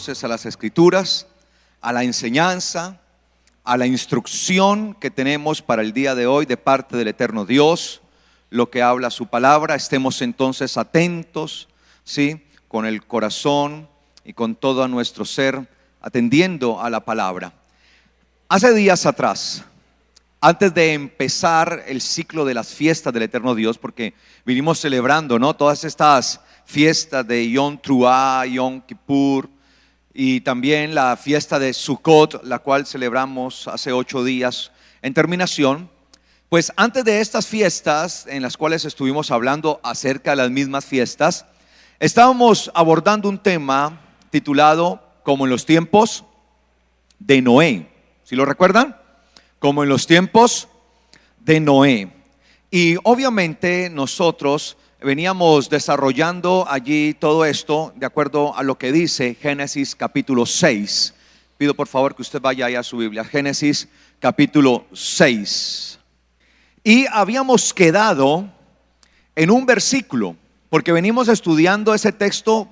A las escrituras, a la enseñanza, a la instrucción que tenemos para el día de hoy de parte del eterno Dios, lo que habla su palabra. Estemos entonces atentos, ¿sí? Con el corazón y con todo nuestro ser, atendiendo a la palabra. Hace días atrás, antes de empezar el ciclo de las fiestas del eterno Dios, porque vinimos celebrando, ¿no?, todas estas fiestas de Yom Teruah, Yom Kippur, y también la fiesta de Sukkot, la cual celebramos hace 8 días en terminación. Pues antes de estas fiestas, en las cuales estuvimos hablando acerca de las mismas fiestas, estábamos abordando un tema titulado como en los tiempos de Noé. ¿Sí lo recuerdan? Como en los tiempos de Noé. Y obviamente nosotros veníamos desarrollando allí todo esto de acuerdo a lo que dice Génesis capítulo 6. Pido por favor que usted vaya ahí a su Biblia, Génesis capítulo 6. Y habíamos quedado en un versículo, porque venimos estudiando ese texto,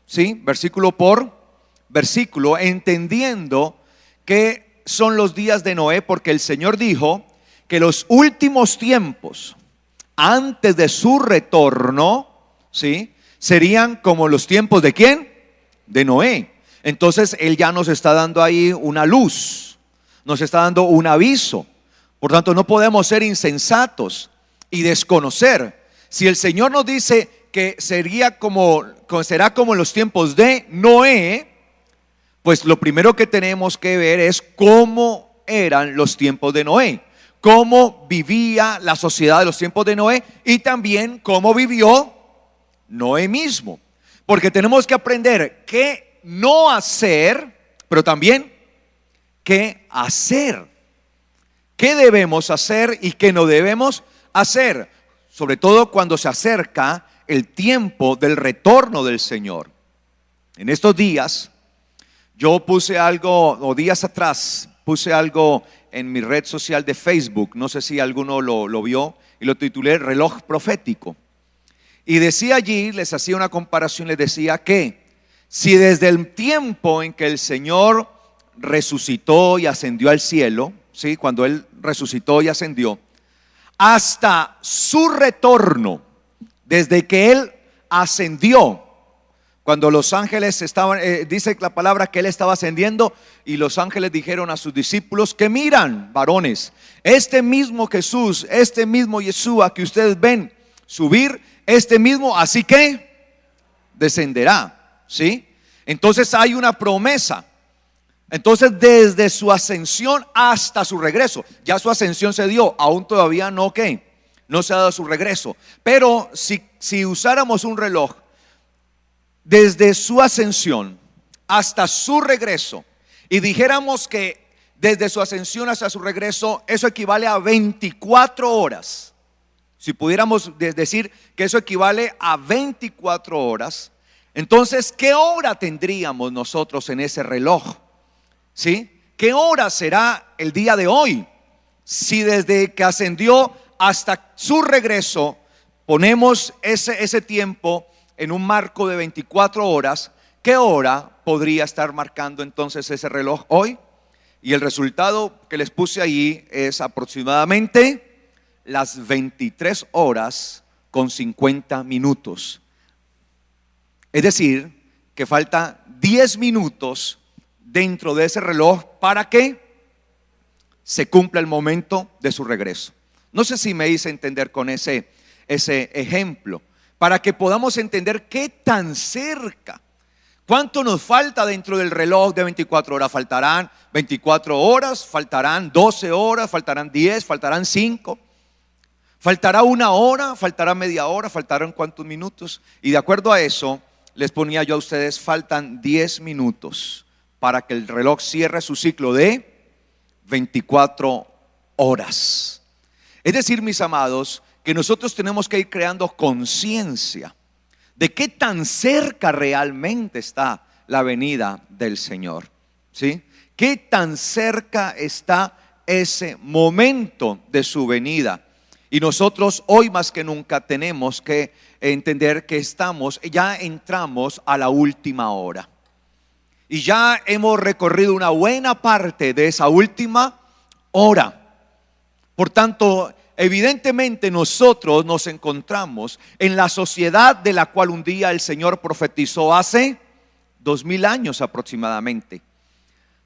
¿sí?, versículo por versículo, entendiendo que son los días de Noé, porque el Señor dijo que los últimos tiempos antes de su retorno, ¿sí?, serían como los tiempos de ¿quién? De Noé. Entonces Él ya nos está dando ahí una luz, nos está dando un aviso. Por tanto, no podemos ser insensatos y desconocer. Si el Señor nos dice que será como en los tiempos de Noé, pues lo primero que tenemos que ver es cómo eran los tiempos de Noé, cómo vivía la sociedad de los tiempos de Noé y también cómo vivió Noé mismo. Porque tenemos que aprender qué no hacer, pero también qué hacer. ¿Qué debemos hacer y qué no debemos hacer? Sobre todo cuando se acerca el tiempo del retorno del Señor. En estos días yo puse algo, o días atrás puse algo en mi red social de Facebook, no sé si alguno lo vio, y lo titulé Reloj Profético. Y decía allí, les hacía una comparación, les decía que si desde el tiempo en que el Señor resucitó y ascendió al cielo, ¿sí?, cuando Él resucitó y ascendió, hasta su retorno, desde que Él ascendió, cuando los ángeles estaban, dice la palabra que Él estaba ascendiendo y los ángeles dijeron a sus discípulos que miran, varones, este mismo Jesús, este mismo Yeshua que ustedes ven subir, este mismo así que descenderá, ¿sí? Entonces hay una promesa. Entonces desde su ascensión hasta su regreso, ya su ascensión se dio, aún todavía no, ¿qué? No se ha dado su regreso. Pero si usáramos un reloj, desde su ascensión hasta su regreso, y dijéramos que desde su ascensión hasta su regreso, eso equivale a 24 horas. Si pudiéramos decir que eso equivale a 24 horas, entonces, ¿qué hora tendríamos nosotros en ese reloj? ¿Sí? ¿Qué hora será el día de hoy? Si desde que ascendió hasta su regreso ponemos ese tiempo en un marco de 24 horas, ¿qué hora podría estar marcando entonces ese reloj hoy? Y el resultado que les puse ahí es aproximadamente las 23 horas con 50 minutos. Es decir, que falta 10 minutos dentro de ese reloj para que se cumpla el momento de su regreso. No sé si me hice entender con ese ejemplo, para que podamos entender qué tan cerca, cuánto nos falta dentro del reloj de 24 horas. ¿Faltarán 24 horas? ¿Faltarán 12 horas? ¿Faltarán 10? ¿Faltarán 5? ¿Faltará 1 hora? ¿Faltará media hora? ¿Faltarán cuántos minutos? Y de acuerdo a eso, les ponía yo a ustedes, faltan 10 minutos para que el reloj cierre su ciclo de 24 horas. Es decir, mis amados, que nosotros tenemos que ir creando conciencia de qué tan cerca realmente está la venida del Señor, ¿sí? Qué tan cerca está ese momento de su venida. Y nosotros hoy más que nunca tenemos que entender que ya entramos a la última hora. Y ya hemos recorrido una buena parte de esa última hora. Por tanto, evidentemente nosotros nos encontramos en la sociedad de la cual un día el Señor profetizó hace 2000 años aproximadamente.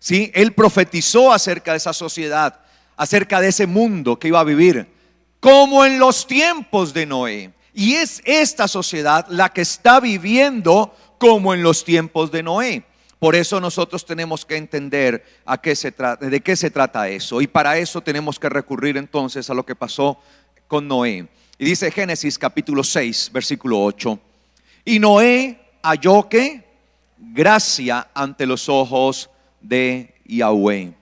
¿Sí? Él profetizó acerca de esa sociedad, acerca de ese mundo que iba a vivir, como en los tiempos de Noé. Y es esta sociedad la que está viviendo como en los tiempos de Noé. Por eso nosotros tenemos que entender de qué se trata eso. Y para eso tenemos que recurrir entonces a lo que pasó con Noé. Y dice Génesis capítulo 6, versículo 8. Y Noé halló que gracia ante los ojos de Yahweh.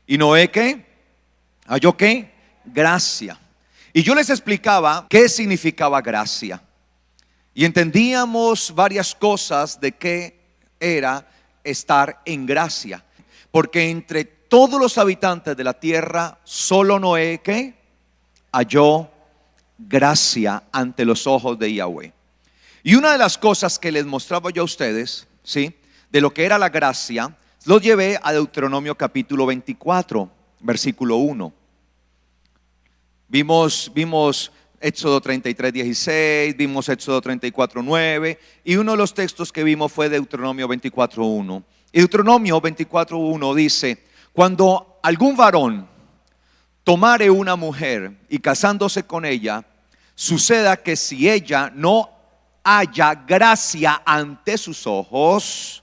Y Noé ¿qué? Halló que gracia. Y yo les explicaba qué significaba gracia. Y entendíamos varias cosas de qué era estar en gracia, porque entre todos los habitantes de la tierra solo Noé ¿qué? Halló gracia ante los ojos de Yahweh. Y una de las cosas que les mostraba yo a ustedes, ¿sí?, de lo que era la gracia, los llevé a Deuteronomio capítulo 24, versículo 1. Vimos Éxodo 33, 16, vimos Éxodo 34, 9, y uno de los textos que vimos fue Deuteronomio 24, 1. Y Deuteronomio 24, 1 dice: cuando algún varón tomare una mujer y casándose con ella, suceda que si ella no haya gracia ante sus ojos,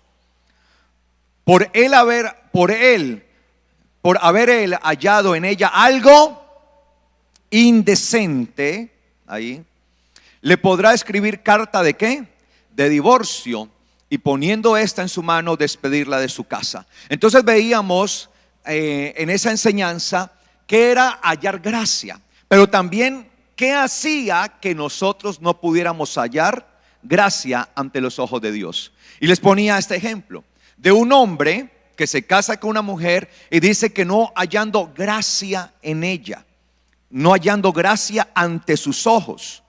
por haber él hallado en ella algo indecente, ahí, le podrá escribir carta de ¿qué? De divorcio, y poniendo esta en su mano, despedirla de su casa. Entonces veíamos en esa enseñanza que era hallar gracia, pero también qué hacía que nosotros no pudiéramos hallar gracia ante los ojos de Dios. Y les ponía este ejemplo de un hombre que se casa con una mujer y dice que no hallando gracia en ella, no hallando gracia ante sus ojos.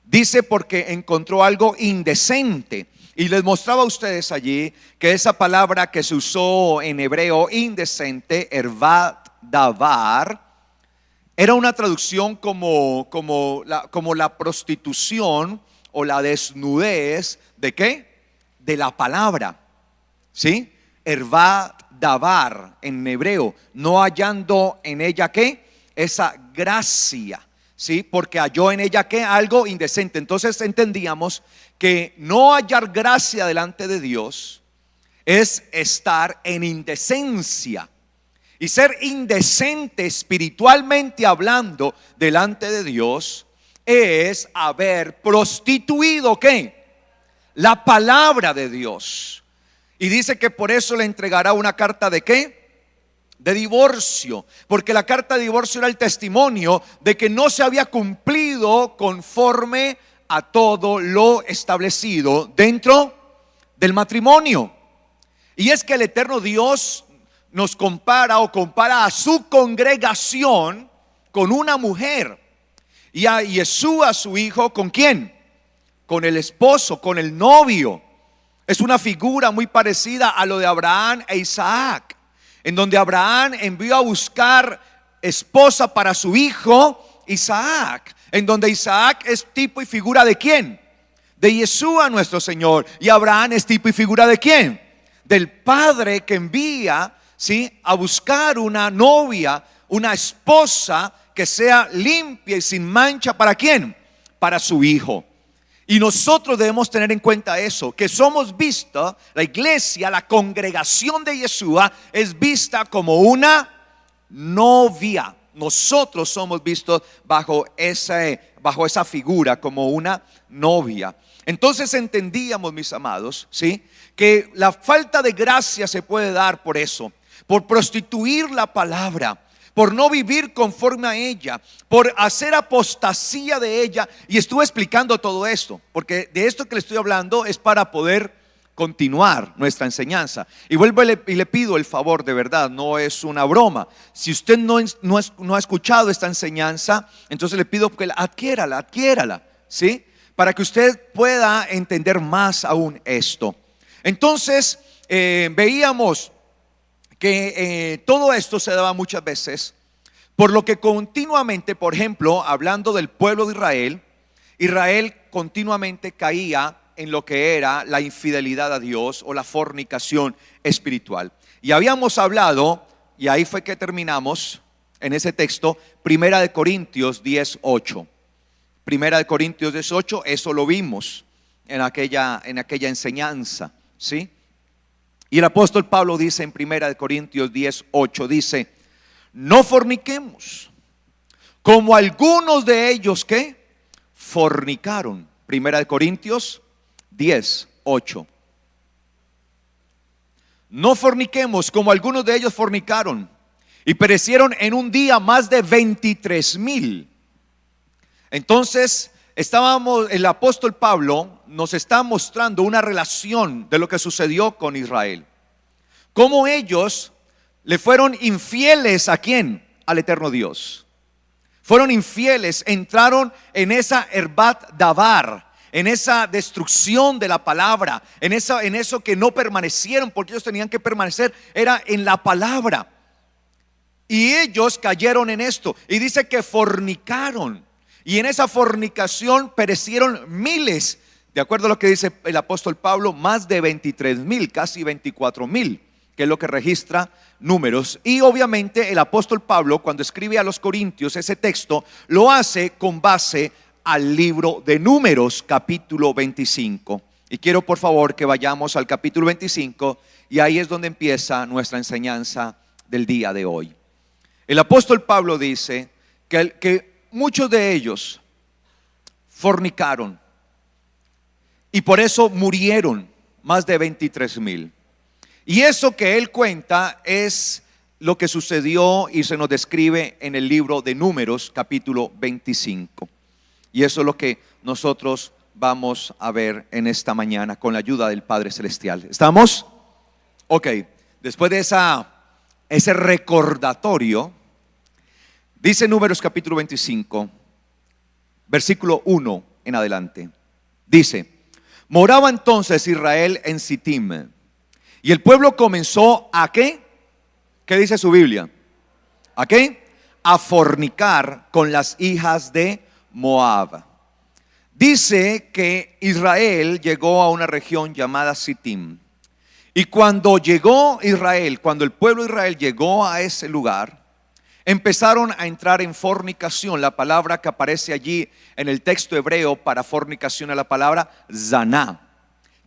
Dice porque encontró algo indecente. Y les mostraba a ustedes allí que esa palabra que se usó en hebreo, indecente, ervat davar, era una traducción como la prostitución o la desnudez ¿de qué? De la palabra, ¿sí? Ervat davar en hebreo, no hallando en ella ¿qué? Esa gracia, ¿sí? Porque halló en ella ¿qué? Algo indecente. Entonces entendíamos que no hallar gracia delante de Dios es estar en indecencia. Y ser indecente espiritualmente hablando delante de Dios es haber prostituido ¿qué? La palabra de Dios. Y dice que por eso le entregará una carta de ¿qué? De divorcio, porque la carta de divorcio era el testimonio de que no se había cumplido conforme a todo lo establecido dentro del matrimonio. Y es que el eterno Dios nos compara a su congregación con una mujer, y a Yeshua, su hijo, ¿con quién? Con el esposo, con el novio. Es una figura muy parecida a lo de Abraham e Isaac, en donde Abraham envió a buscar esposa para su hijo Isaac, en donde Isaac es tipo y figura ¿de quién? De Yeshua nuestro Señor. Y Abraham es tipo y figura ¿de quién? Del padre que envía, ¿sí?, a buscar una novia, una esposa que sea limpia y sin mancha. ¿Para quién? Para su hijo. Y nosotros debemos tener en cuenta eso, que somos vistos, la iglesia, la congregación de Yeshua es vista como una novia. Nosotros somos vistos bajo esa figura como una novia. Entonces entendíamos, mis amados, ¿sí?, que la falta de gracia se puede dar por eso, por prostituir la palabra, por no vivir conforme a ella, por hacer apostasía de ella. Y estuve explicando todo esto, porque de esto que le estoy hablando es para poder continuar nuestra enseñanza. Y vuelvo y le pido el favor, de verdad, no es una broma. Si usted no ha escuchado esta enseñanza, entonces le pido que adquiérala, ¿sí? Para que usted pueda entender más aún esto. Entonces, veíamos que todo esto se daba muchas veces por lo que continuamente, por ejemplo, hablando del pueblo de Israel, Israel continuamente caía en lo que era la infidelidad a Dios o la fornicación espiritual. Y habíamos hablado, y ahí fue que terminamos en ese texto, Primera de Corintios 10:8. Primera de Corintios 10:8, eso lo vimos en aquella enseñanza, ¿sí? Y el apóstol Pablo dice en Primera de Corintios 10:8, dice: no forniquemos, como algunos de ellos que fornicaron. Primera de Corintios 10:8. No forniquemos, como algunos de ellos fornicaron, y perecieron en un día más de 23,000. Entonces, el apóstol Pablo nos está mostrando una relación de lo que sucedió con Israel. Cómo ellos le fueron infieles ¿a quién? Al eterno Dios. Fueron infieles, entraron en esa Herbat Davar, en esa destrucción de la palabra, en eso que no permanecieron, porque ellos tenían que permanecer, era en la palabra. Y ellos cayeron en esto, y dice que fornicaron, y en esa fornicación perecieron miles, de acuerdo a lo que dice el apóstol Pablo, más de 23,000, casi 24,000, que es lo que registra Números. Y obviamente el apóstol Pablo, cuando escribe a los Corintios ese texto, lo hace con base al libro de Números, capítulo 25. Y quiero por favor que vayamos al capítulo 25, y ahí es donde empieza nuestra enseñanza del día de hoy. El apóstol Pablo dice que muchos de ellos fornicaron, y por eso murieron más de 23,000. Y eso que él cuenta es lo que sucedió y se nos describe en el libro de Números, capítulo 25. Y eso es lo que nosotros vamos a ver en esta mañana con la ayuda del Padre Celestial. ¿Estamos? Ok, después de ese recordatorio, dice Números capítulo 25, versículo 1 en adelante. Dice: moraba entonces Israel en Sittim, y el pueblo comenzó ¿a qué? ¿Qué dice su Biblia? ¿A qué? A fornicar con las hijas de Moab. Dice que Israel llegó a una región llamada Sittim. Y cuando el pueblo de Israel llegó a ese lugar, empezaron a entrar en fornicación. La palabra que aparece allí en el texto hebreo para fornicación es la palabra zaná,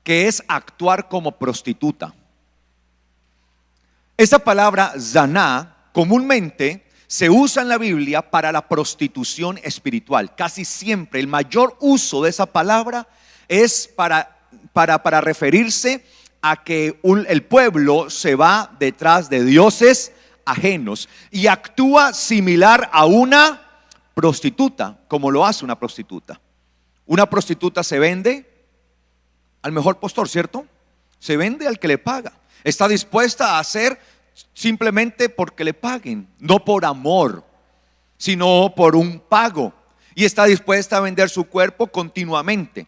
que es actuar como prostituta. Esa palabra zaná comúnmente se usa en la Biblia para la prostitución espiritual. Casi siempre el mayor uso de esa palabra es para referirse a que el pueblo se va detrás de dioses ajenos y actúa similar a una prostituta, como lo hace una prostituta. Una prostituta se vende al mejor postor, ¿cierto? Se vende al que le paga. Está dispuesta a hacer simplemente porque le paguen, no por amor, sino por un pago. Y está dispuesta a vender su cuerpo continuamente.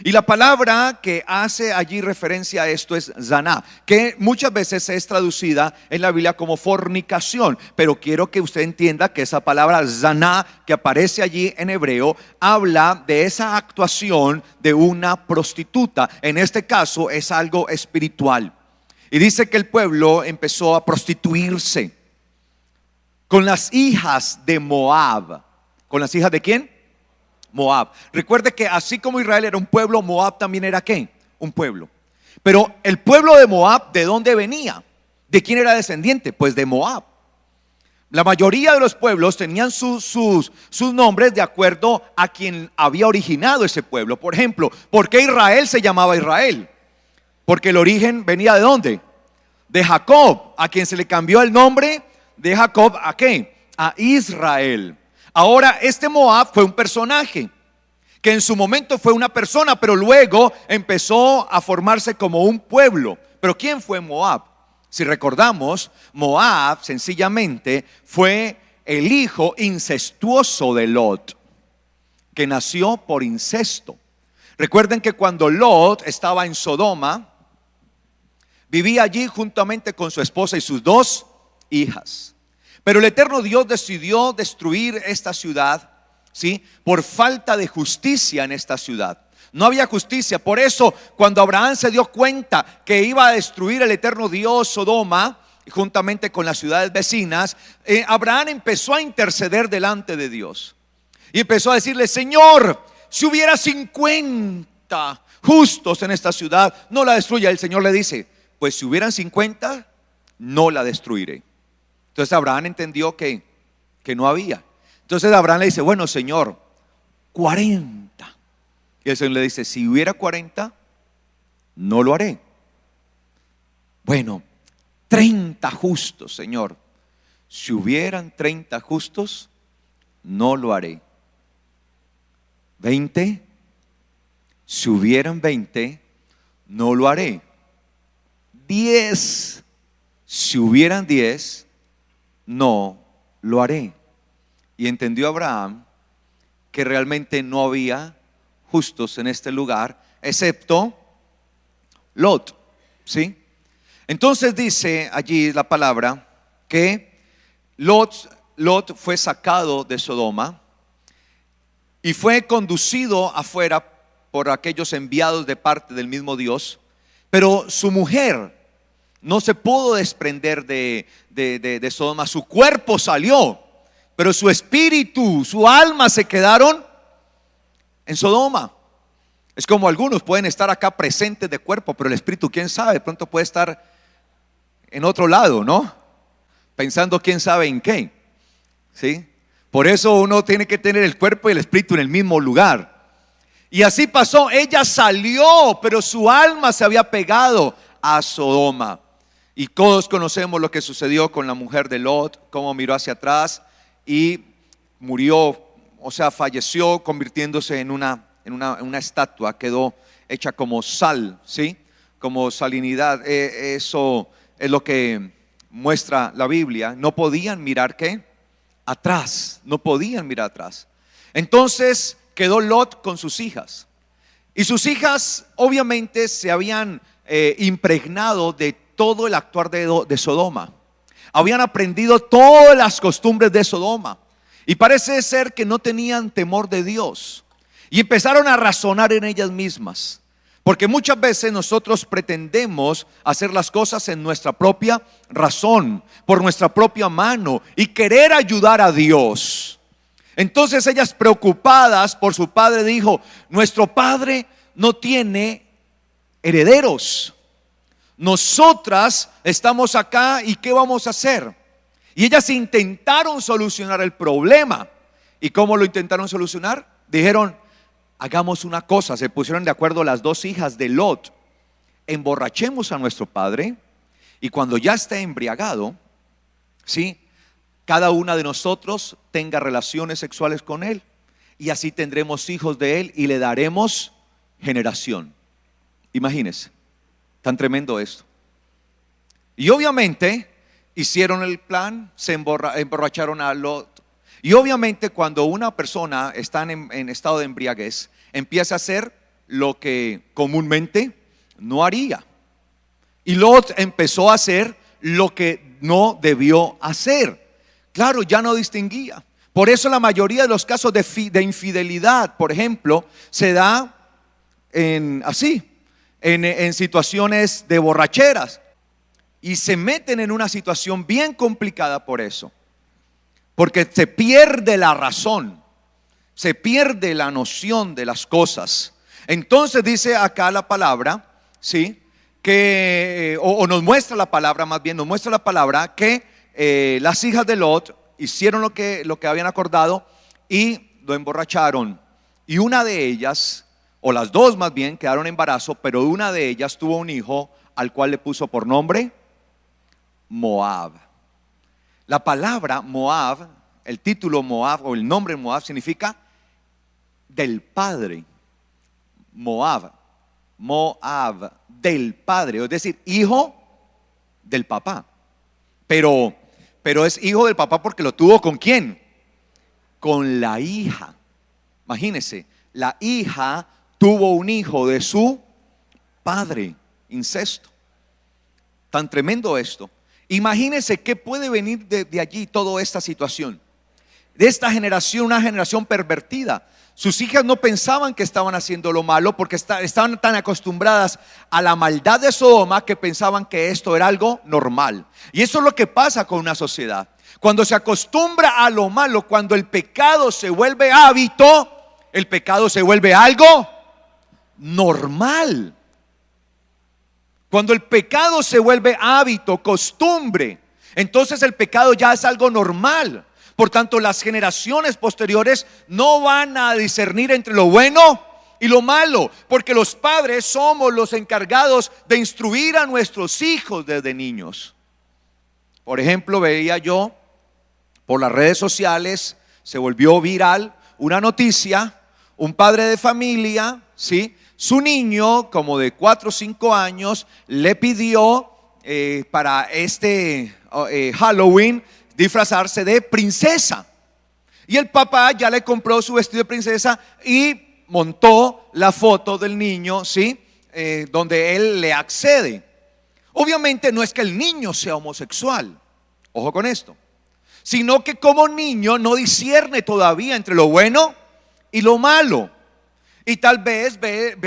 Y la palabra que hace allí referencia a esto es zaná, que muchas veces es traducida en la Biblia como fornicación. Pero quiero que usted entienda que esa palabra zaná que aparece allí en hebreo habla de esa actuación de una prostituta. En este caso es algo espiritual. Y dice que el pueblo empezó a prostituirse con las hijas de Moab. ¿Con las hijas de quién? Moab. Recuerde que así como Israel era un pueblo, Moab también era ¿qué? Un pueblo. Pero el pueblo de Moab, ¿de dónde venía? ¿De quién era descendiente? Pues de Moab. La mayoría de los pueblos tenían sus nombres de acuerdo a quien había originado ese pueblo. Por ejemplo, ¿por qué Israel se llamaba Israel? Porque el origen venía ¿de dónde? De Jacob, a quien se le cambió el nombre de Jacob ¿a qué? A Israel. Ahora este Moab fue un personaje que en su momento fue una persona, pero luego empezó a formarse como un pueblo. Pero ¿quién fue Moab? Si recordamos, Moab sencillamente fue el hijo incestuoso de Lot, que nació por incesto. Recuerden que cuando Lot estaba en Sodoma, Vivía allí juntamente con su esposa y sus 2 hijas. Pero el eterno Dios decidió destruir esta ciudad, ¿sí? Por falta de justicia en esta ciudad. No había justicia. Por eso, cuando Abraham se dio cuenta que iba a destruir el eterno Dios Sodoma, juntamente con las ciudades vecinas, Abraham empezó a interceder delante de Dios. Y empezó a decirle: Señor, si hubiera 50 justos en esta ciudad, no la destruya. El Señor le dice: pues si hubieran 50, no la destruiré. Entonces Abraham entendió que no había. Entonces Abraham le dice: bueno, Señor, 40. Y el Señor le dice: si hubiera 40, no lo haré. Bueno, 30 justos, Señor. Si hubieran 30 justos, no lo haré. 20. Si hubieran 20, no lo haré. 10. Si hubieran 10, no lo haré. Y entendió Abraham que realmente no había justos en este lugar, excepto Lot, ¿sí? Entonces dice allí la palabra que Lot fue sacado de Sodoma y fue conducido afuera por aquellos enviados de parte del mismo Dios. Pero su mujer no se pudo desprender de Sodoma. Su cuerpo salió, pero su espíritu, su alma se quedaron en Sodoma. Es como algunos pueden estar acá presentes de cuerpo, pero el espíritu, quién sabe, de pronto puede estar en otro lado, ¿no? Pensando quién sabe en qué, ¿sí? Por eso uno tiene que tener el cuerpo y el espíritu en el mismo lugar. Y así pasó. Ella salió, pero su alma se había pegado a Sodoma. Y todos conocemos lo que sucedió con la mujer de Lot, cómo miró hacia atrás y murió, o sea, falleció, convirtiéndose en una estatua. Quedó hecha como sal, ¿sí? Como salinidad. Eso es lo que muestra la Biblia. No podían mirar, ¿qué? Atrás. No podían mirar atrás. Entonces quedó Lot con sus hijas. Y sus hijas obviamente se habían impregnado de todo el actuar de Sodoma. Habían aprendido todas las costumbres de Sodoma. Y parece ser que no tenían temor de Dios. Y empezaron a razonar en ellas mismas. Porque muchas veces nosotros pretendemos hacer las cosas en nuestra propia razón, por nuestra propia mano, y querer ayudar a Dios. Entonces ellas, preocupadas por su padre, dijo: nuestro padre no tiene herederos. Nosotras estamos acá y ¿qué vamos a hacer? Y ellas intentaron solucionar el problema. ¿Y cómo lo intentaron solucionar? Dijeron: hagamos una cosa. Se pusieron de acuerdo las 2 hijas de Lot: emborrachemos a nuestro padre, y cuando ya esté embriagado, ¿sí?, cada una de nosotros tenga relaciones sexuales con él, y así tendremos hijos de él y le daremos generación. Imagínense, tan tremendo esto. Y obviamente hicieron el plan, se emborracharon a Lot. Y obviamente cuando una persona está en estado de embriaguez, empieza a hacer lo que comúnmente no haría. Y Lot empezó a hacer lo que no debió hacer. Claro, ya no distinguía. Por eso la mayoría de los casos de infidelidad, por ejemplo, se da en situaciones de borracheras. Y se meten en una situación bien complicada por eso. Porque se pierde la razón, se pierde la noción de las cosas. Entonces dice acá la palabra, ¿sí?, que, o nos muestra la palabra, más bien nos muestra la palabra que las hijas de Lot hicieron lo que habían acordado y lo emborracharon. Y una de ellas, o las 2 más bien, quedaron en embarazo, pero una de ellas tuvo un hijo al cual le puso por nombre Moab. La palabra Moab, el título Moab o el nombre Moab significa del padre. Moab, del padre, es decir, hijo del papá. Pero es hijo del papá porque lo tuvo ¿con quién? Con la hija. Imagínense, la hija tuvo un hijo de su padre, incesto. Tan tremendo esto. Imagínense qué puede venir de allí toda esta situación. De esta generación, una generación pervertida. Sus hijas no pensaban que estaban haciendo lo malo porque estaban tan acostumbradas a la maldad de Sodoma que pensaban que esto era algo normal. Y eso es lo que pasa con una sociedad. Cuando se acostumbra a lo malo, cuando el pecado se vuelve hábito, el pecado se vuelve algo normal. Cuando el pecado se vuelve hábito, costumbre, entonces el pecado ya es algo normal. Por tanto, las generaciones posteriores no van a discernir entre lo bueno y lo malo, porque los padres somos los encargados de instruir a nuestros hijos desde niños. Por ejemplo, veía yo por las redes sociales, se volvió viral una noticia, un padre de familia, ¿sí? Su niño, como de 4 o 5 años, le pidió para este Halloween disfrazarse de princesa. Y el papá ya le compró su vestido de princesa y montó la foto del niño, ¿sí? Donde él le accede. Obviamente no es que el niño sea homosexual, ojo con esto, sino que como niño no discierne todavía entre lo bueno y lo malo. Y tal vez ve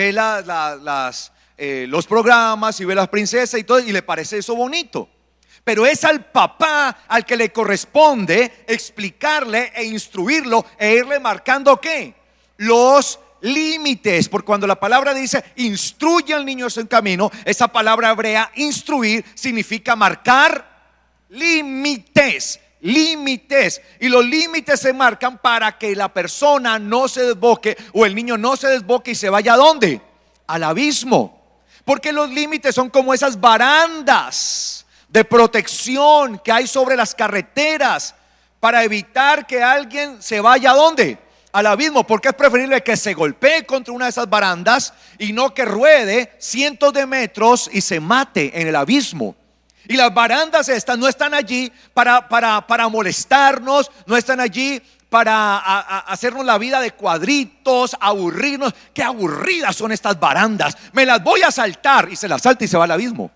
los programas y ve las princesas y todo, y le parece eso bonito. Pero es al papá al que le corresponde explicarle e instruirlo e irle marcando ¿qué? Los límites. Porque cuando la palabra dice instruye al niño en su camino, esa palabra hebrea instruir significa marcar límites. Límites, y los límites se marcan para que la persona no se desboque o el niño no se desboque y se vaya ¿a dónde? Al abismo. Porque los límites son como esas barandas de protección que hay sobre las carreteras para evitar que alguien se vaya ¿a dónde? Al abismo. Porque es preferible que se golpee contra una de esas barandas y no que ruede cientos de metros y se mate en el abismo. Y las barandas estas no están allí para molestarnos, no están allí para hacernos la vida de cuadritos, aburrirnos. Qué aburridas son estas barandas, me las voy a saltar, y se las salta y se va al abismo.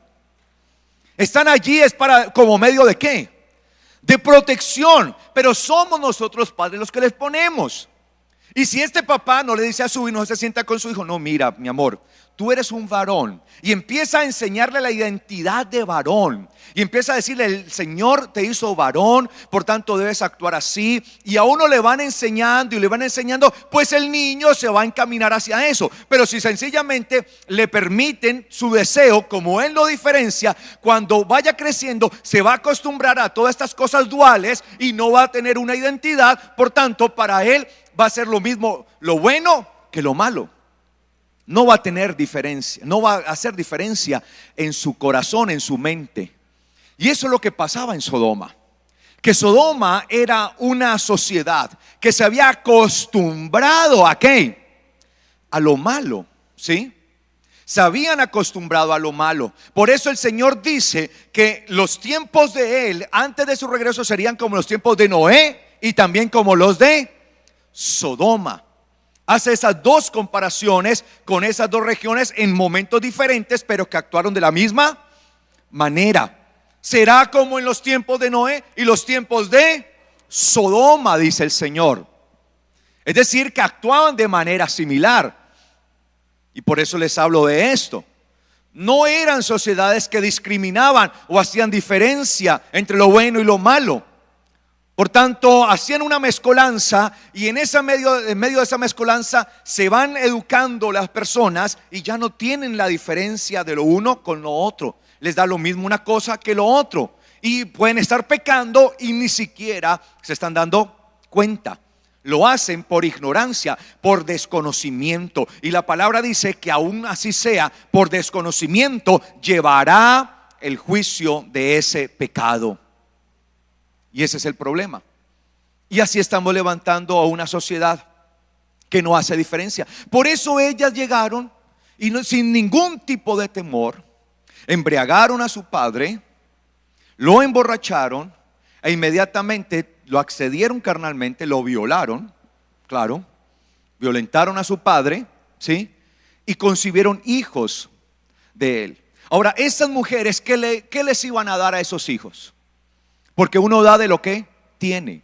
Están allí es para como medio de ¿qué? De protección, pero somos nosotros padres los que les ponemos. Y si este papá no le dice a su hijo, no se sienta con su hijo, no, mira mi amor, tú eres un varón, y empieza a enseñarle la identidad de varón, y empieza a decirle el Señor te hizo varón, por tanto debes actuar así, y a uno le van enseñando y le van enseñando, pues el niño se va a encaminar hacia eso. Pero si sencillamente le permiten su deseo, como él lo diferencia, cuando vaya creciendo se va a acostumbrar a todas estas cosas duales y no va a tener una identidad. Por tanto, para él va a ser lo mismo lo bueno que lo malo. No va a tener diferencia, no va a hacer diferencia en su corazón, en su mente. Y eso es lo que pasaba en Sodoma. Que Sodoma era una sociedad que se había acostumbrado ¿a qué? A lo malo, ¿sí? Se habían acostumbrado a lo malo. Por eso el Señor dice que los tiempos de Él antes de su regreso serían como los tiempos de Noé y también como los de Sodoma. Hace esas dos comparaciones con esas dos regiones en momentos diferentes, pero que actuaron de la misma manera. Será como en los tiempos de Noé y los tiempos de Sodoma, dice el Señor. Es decir, que actuaban de manera similar. Y por eso les hablo de esto. No eran sociedades que discriminaban o hacían diferencia entre lo bueno y lo malo. Por tanto, hacían una mezcolanza, y en medio de esa mezcolanza se van educando las personas y ya no tienen la diferencia de lo uno con lo otro. Les da lo mismo una cosa que lo otro, y pueden estar pecando y ni siquiera se están dando cuenta. Lo hacen por ignorancia, por desconocimiento. Y la palabra dice que aún así sea, por desconocimiento llevará el juicio de ese pecado. Y ese es el problema. Y así estamos levantando a una sociedad que no hace diferencia. Por eso ellas llegaron y sin ningún tipo de temor, embriagaron a su padre, lo emborracharon e inmediatamente lo accedieron carnalmente, lo violaron, claro, violentaron a su padre, ¿sí? Y concibieron hijos de él. Ahora, estas mujeres, ¿qué les iban a dar a esos hijos? Porque uno da de lo que tiene.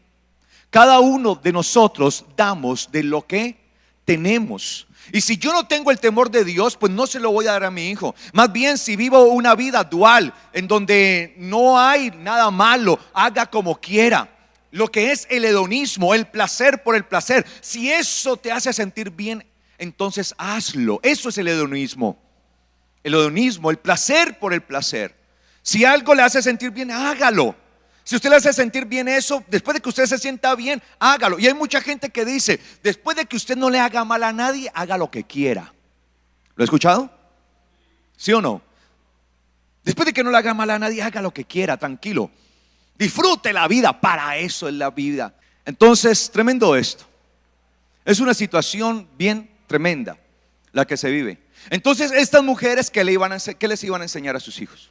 Cada uno de nosotros damos de lo que tenemos. Y si yo no tengo el temor de Dios, pues no se lo voy a dar a mi hijo. Más bien, si vivo una vida dual en donde no hay nada malo, haga como quiera. Lo que es el hedonismo, el placer por el placer, si eso te hace sentir bien, entonces hazlo. Eso es el hedonismo. El hedonismo, el placer por el placer. Si algo le hace sentir bien, hágalo. Si usted le hace sentir bien eso, después de que usted se sienta bien, hágalo. Y hay mucha gente que dice, después de que usted no le haga mal a nadie, haga lo que quiera. ¿Lo ha escuchado? ¿Sí o no? Después de que no le haga mal a nadie, haga lo que quiera, tranquilo. Disfrute la vida, para eso es la vida. Entonces, tremendo esto. Es una situación bien tremenda la que se vive. Entonces, estas mujeres, ¿qué les iban a enseñar a sus hijos?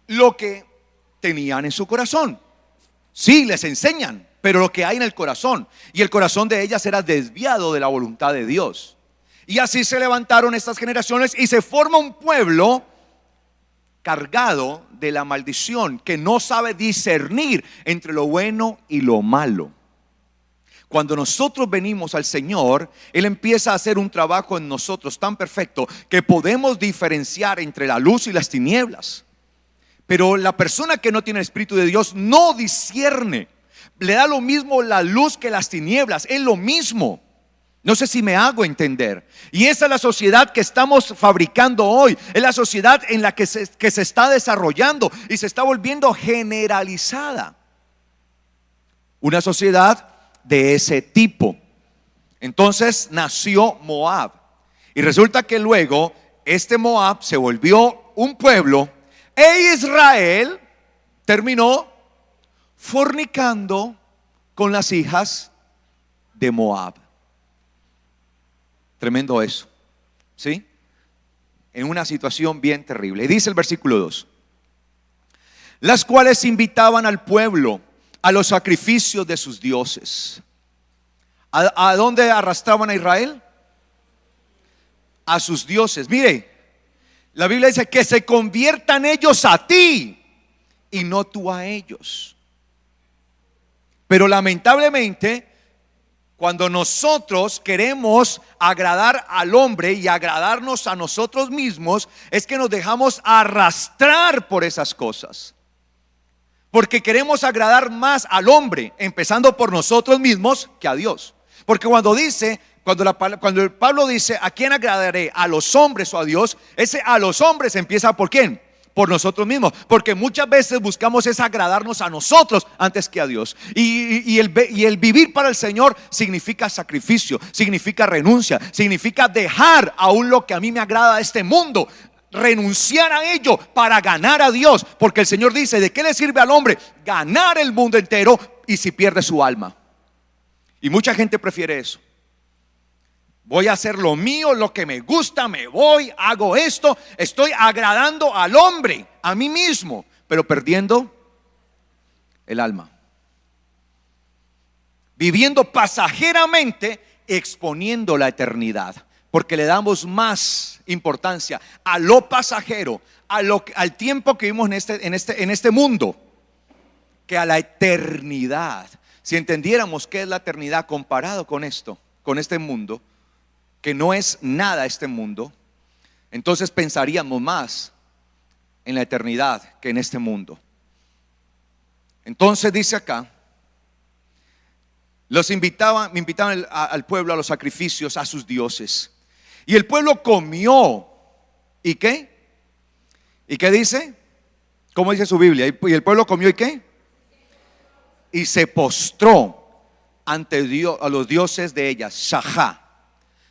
Lo que tenían en su corazón. Sí, les enseñan, pero lo que hay en el corazón. Y el corazón de ellas era desviado de la voluntad de Dios. Y así se levantaron estas generaciones y se forma un pueblo cargado de la maldición, que no sabe discernir entre lo bueno y lo malo. Cuando nosotros venimos al Señor, Él empieza a hacer un trabajo en nosotros tan perfecto que podemos diferenciar entre la luz y las tinieblas. Pero la persona que no tiene el Espíritu de Dios no discierne. Le da lo mismo la luz que las tinieblas, es lo mismo. No sé si me hago entender. Y esa es la sociedad que estamos fabricando hoy. Es la sociedad en la que se está desarrollando y se está volviendo generalizada. Una sociedad de ese tipo. Entonces nació Moab. Y resulta que luego este Moab se volvió un pueblo, e Israel terminó fornicando con las hijas de Moab. Tremendo eso, ¿sí? En una situación bien terrible. Y dice el versículo 2: las cuales invitaban al pueblo a los sacrificios de sus dioses. ¿A dónde arrastraban a Israel? A sus dioses. Mire, la Biblia dice que se conviertan ellos a ti y no tú a ellos. Pero lamentablemente, cuando nosotros queremos agradar al hombre y agradarnos a nosotros mismos, es que nos dejamos arrastrar por esas cosas. Porque queremos agradar más al hombre, empezando por nosotros mismos, que a Dios. Porque cuando Pablo dice, ¿a quién agradaré? ¿A los hombres o a Dios? Ese a los hombres empieza ¿por quién? Por nosotros mismos. Porque muchas veces buscamos es agradarnos a nosotros antes que a Dios. Y el vivir para el Señor significa sacrificio, significa renuncia, significa dejar aún lo que a mí me agrada de este mundo, renunciar a ello para ganar a Dios. Porque el Señor dice, ¿de qué le sirve al hombre ganar el mundo entero y si pierde su alma? Y mucha gente prefiere eso. Voy a hacer lo mío, lo que me gusta, me voy, hago esto, estoy agradando al hombre, a mí mismo, pero perdiendo el alma. Viviendo pasajeramente, exponiendo la eternidad, porque le damos más importancia a lo pasajero, al tiempo que vivimos en este mundo, que a la eternidad. Si entendiéramos qué es la eternidad comparado con esto, con este mundo, que no es nada este mundo, entonces pensaríamos más en la eternidad que en este mundo. Entonces dice acá, me invitaban al pueblo a los sacrificios a sus dioses. Y el pueblo comió. ¿Y qué? ¿Y qué dice? ¿Cómo dice su Biblia? ¿Y el pueblo comió y qué? Y se postró ante Dios, a los dioses de ellas. Shahá.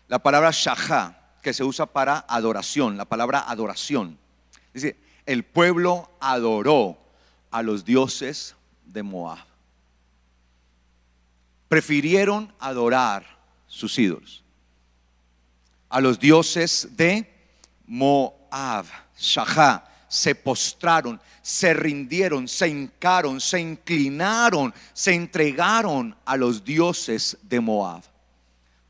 La palabra shahá, que se usa para adoración, la palabra adoración. Dice, el pueblo adoró a los dioses de Moab. Prefirieron adorar sus ídolos, a los dioses de Moab. Shahá. Se postraron, se rindieron, se hincaron, se inclinaron, se entregaron a los dioses de Moab.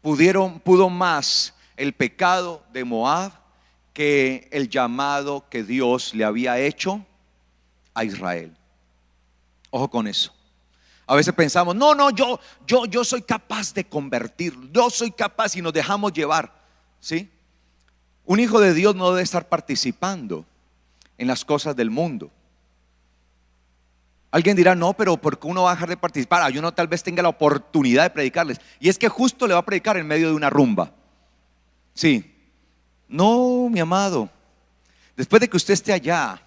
Pudo más el pecado de Moab que el llamado que Dios le había hecho a Israel. Ojo con eso. A veces pensamos, no, yo soy capaz de convertir, yo soy capaz, y nos dejamos llevar, ¿sí? Un hijo de Dios no debe estar participando en las cosas del mundo. Alguien dirá, no, pero ¿por qué uno va a dejar de participar? Uno tal vez tenga la oportunidad de predicarles. Y es que justo le va a predicar en medio de una rumba. Sí. No, mi amado. Después de que usted esté allá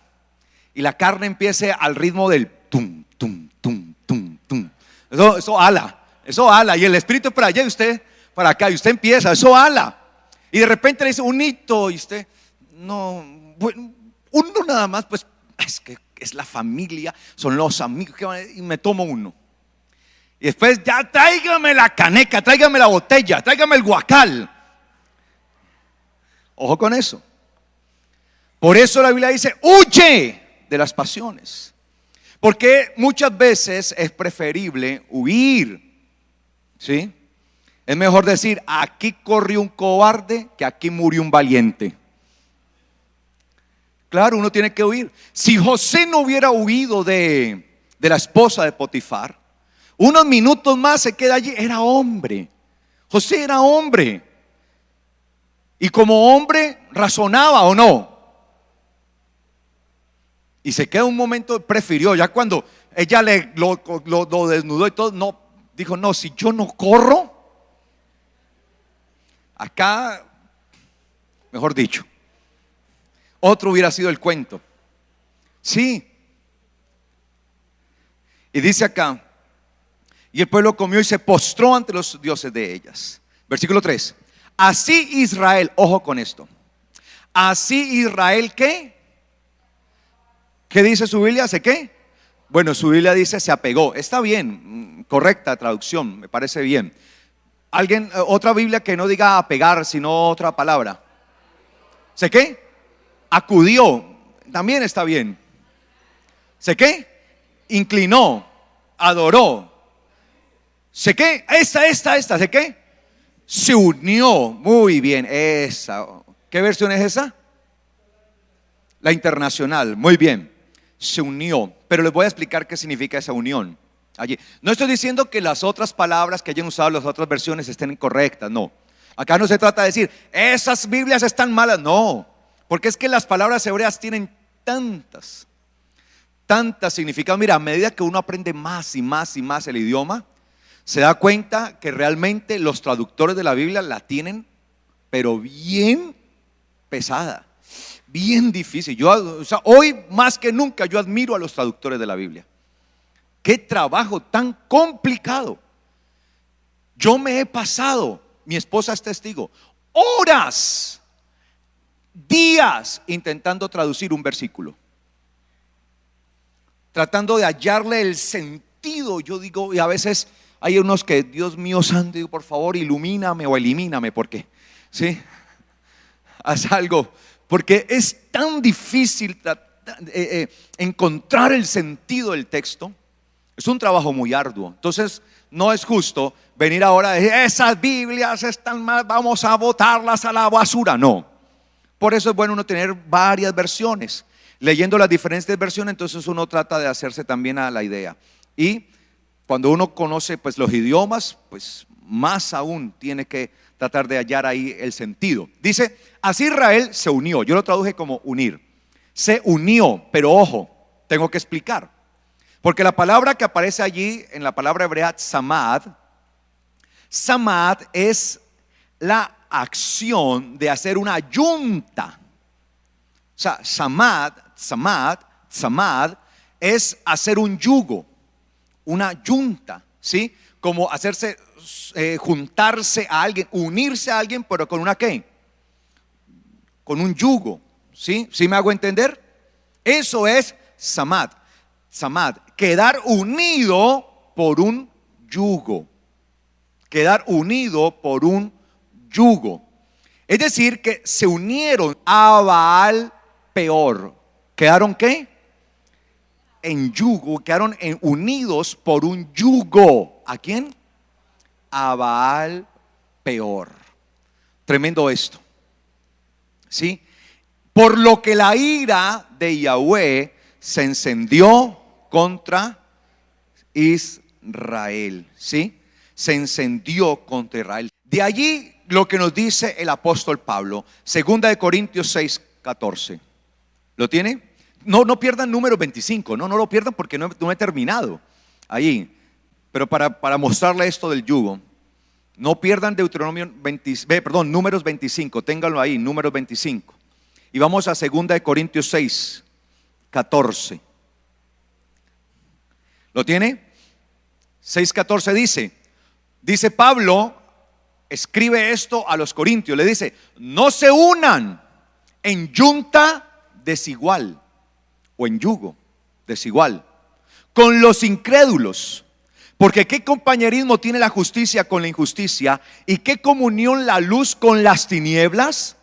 y la carne empiece al ritmo del tum, tum, tum, tum, tum. Eso ala. Y el espíritu para allá y usted para acá. Y usted empieza, eso ala. Y de repente le dice un hito y usted, no, bueno, uno nada más, pues es que es la familia, son los amigos que van, y me tomo uno. Y después ya tráigame la caneca, tráigame la botella, tráigame el guacal. Ojo con eso. Por eso la Biblia dice, huye de las pasiones. Porque muchas veces es preferible huir, ¿sí? Es mejor decir, aquí corrió un cobarde que aquí murió un valiente. Claro, uno tiene que huir. Si José no hubiera huido de la esposa de Potifar, unos minutos más se queda allí. Era hombre. José era hombre. Y como hombre razonaba o no. Y se queda un momento, prefirió, ya cuando ella lo desnudó y todo, no, dijo, no, si yo no corro, acá, mejor dicho, otro hubiera sido el cuento. Sí. Y dice acá, y el pueblo comió y se postró ante los dioses de ellas. Versículo 3. Así Israel, ojo con esto. Así Israel, ¿qué? ¿Qué dice su Biblia? ¿Hace qué? Bueno, su Biblia dice se apegó. Está bien, correcta traducción, me parece bien. ¿Alguien, otra Biblia que no diga apegar, sino otra palabra? ¿Se qué? Acudió, también está bien. ¿Se qué? Inclinó, adoró. ¿Se qué? Esta, ¿se qué? Se unió, muy bien, esa. ¿Qué versión es esa? La internacional, muy bien. Se unió, pero les voy a explicar qué significa esa unión. Allí. No estoy diciendo que las otras palabras que hayan usado las otras versiones estén incorrectas, no. Acá no se trata de decir, esas Biblias están malas, no. Porque es que las palabras hebreas tienen tantas significados. Mira, a medida que uno aprende más y más y más el idioma, se da cuenta que realmente los traductores de la Biblia la tienen, pero bien pesada, bien difícil. Hoy más que nunca yo admiro a los traductores de la Biblia. Qué trabajo tan complicado. Yo me he pasado, mi esposa es testigo, horas, días intentando traducir un versículo, tratando de hallarle el sentido. Yo digo, y a veces hay unos que, Dios mío santo, digo, por favor, ilumíname o elimíname, porque, ¿sí? Haz algo, porque es tan difícil encontrar el sentido del texto. Es un trabajo muy arduo. Entonces no es justo venir ahora a decir, esas Biblias están mal, vamos a botarlas a la basura. No. Por eso es bueno uno tener varias versiones. Leyendo las diferentes versiones, entonces uno trata de hacerse también a la idea. Y cuando uno conoce pues los idiomas, pues más aún tiene que tratar de hallar ahí el sentido. Dice, así Israel se unió. Yo lo traduje como unir. Se unió, pero ojo, tengo que explicar. Porque la palabra que aparece allí en la palabra hebrea samad es la acción de hacer una yunta. O sea, samad es hacer un yugo, una yunta, ¿sí? Como hacerse, juntarse a alguien, unirse a alguien, pero con una ¿qué? Con un yugo, ¿sí? ¿Sí me hago entender? Eso es samad, quedar unido por un yugo. Quedar unido por un yugo. Es decir, que se unieron a Baal peor. ¿Quedaron qué? En yugo, quedaron unidos por un yugo. ¿A quién? A Baal peor. Tremendo esto. ¿Sí? Por lo que la ira de Yahweh se encendió contra Israel, ¿sí? Se encendió contra Israel. De allí lo que nos dice el apóstol Pablo, 2 Corintios 6:14. ¿Lo tiene? No pierdan número 25, no lo pierdan porque no he terminado ahí. Pero para mostrarle esto del yugo, no pierdan números 25, ténganlo ahí, números 25. Y vamos a 2 Corintios 6:14. ¿Lo tiene? 6:14 dice Pablo, escribe esto a los corintios, le dice: no se unan en yunta desigual o en yugo desigual con los incrédulos, porque qué compañerismo tiene la justicia con la injusticia, y qué comunión la luz con las tinieblas.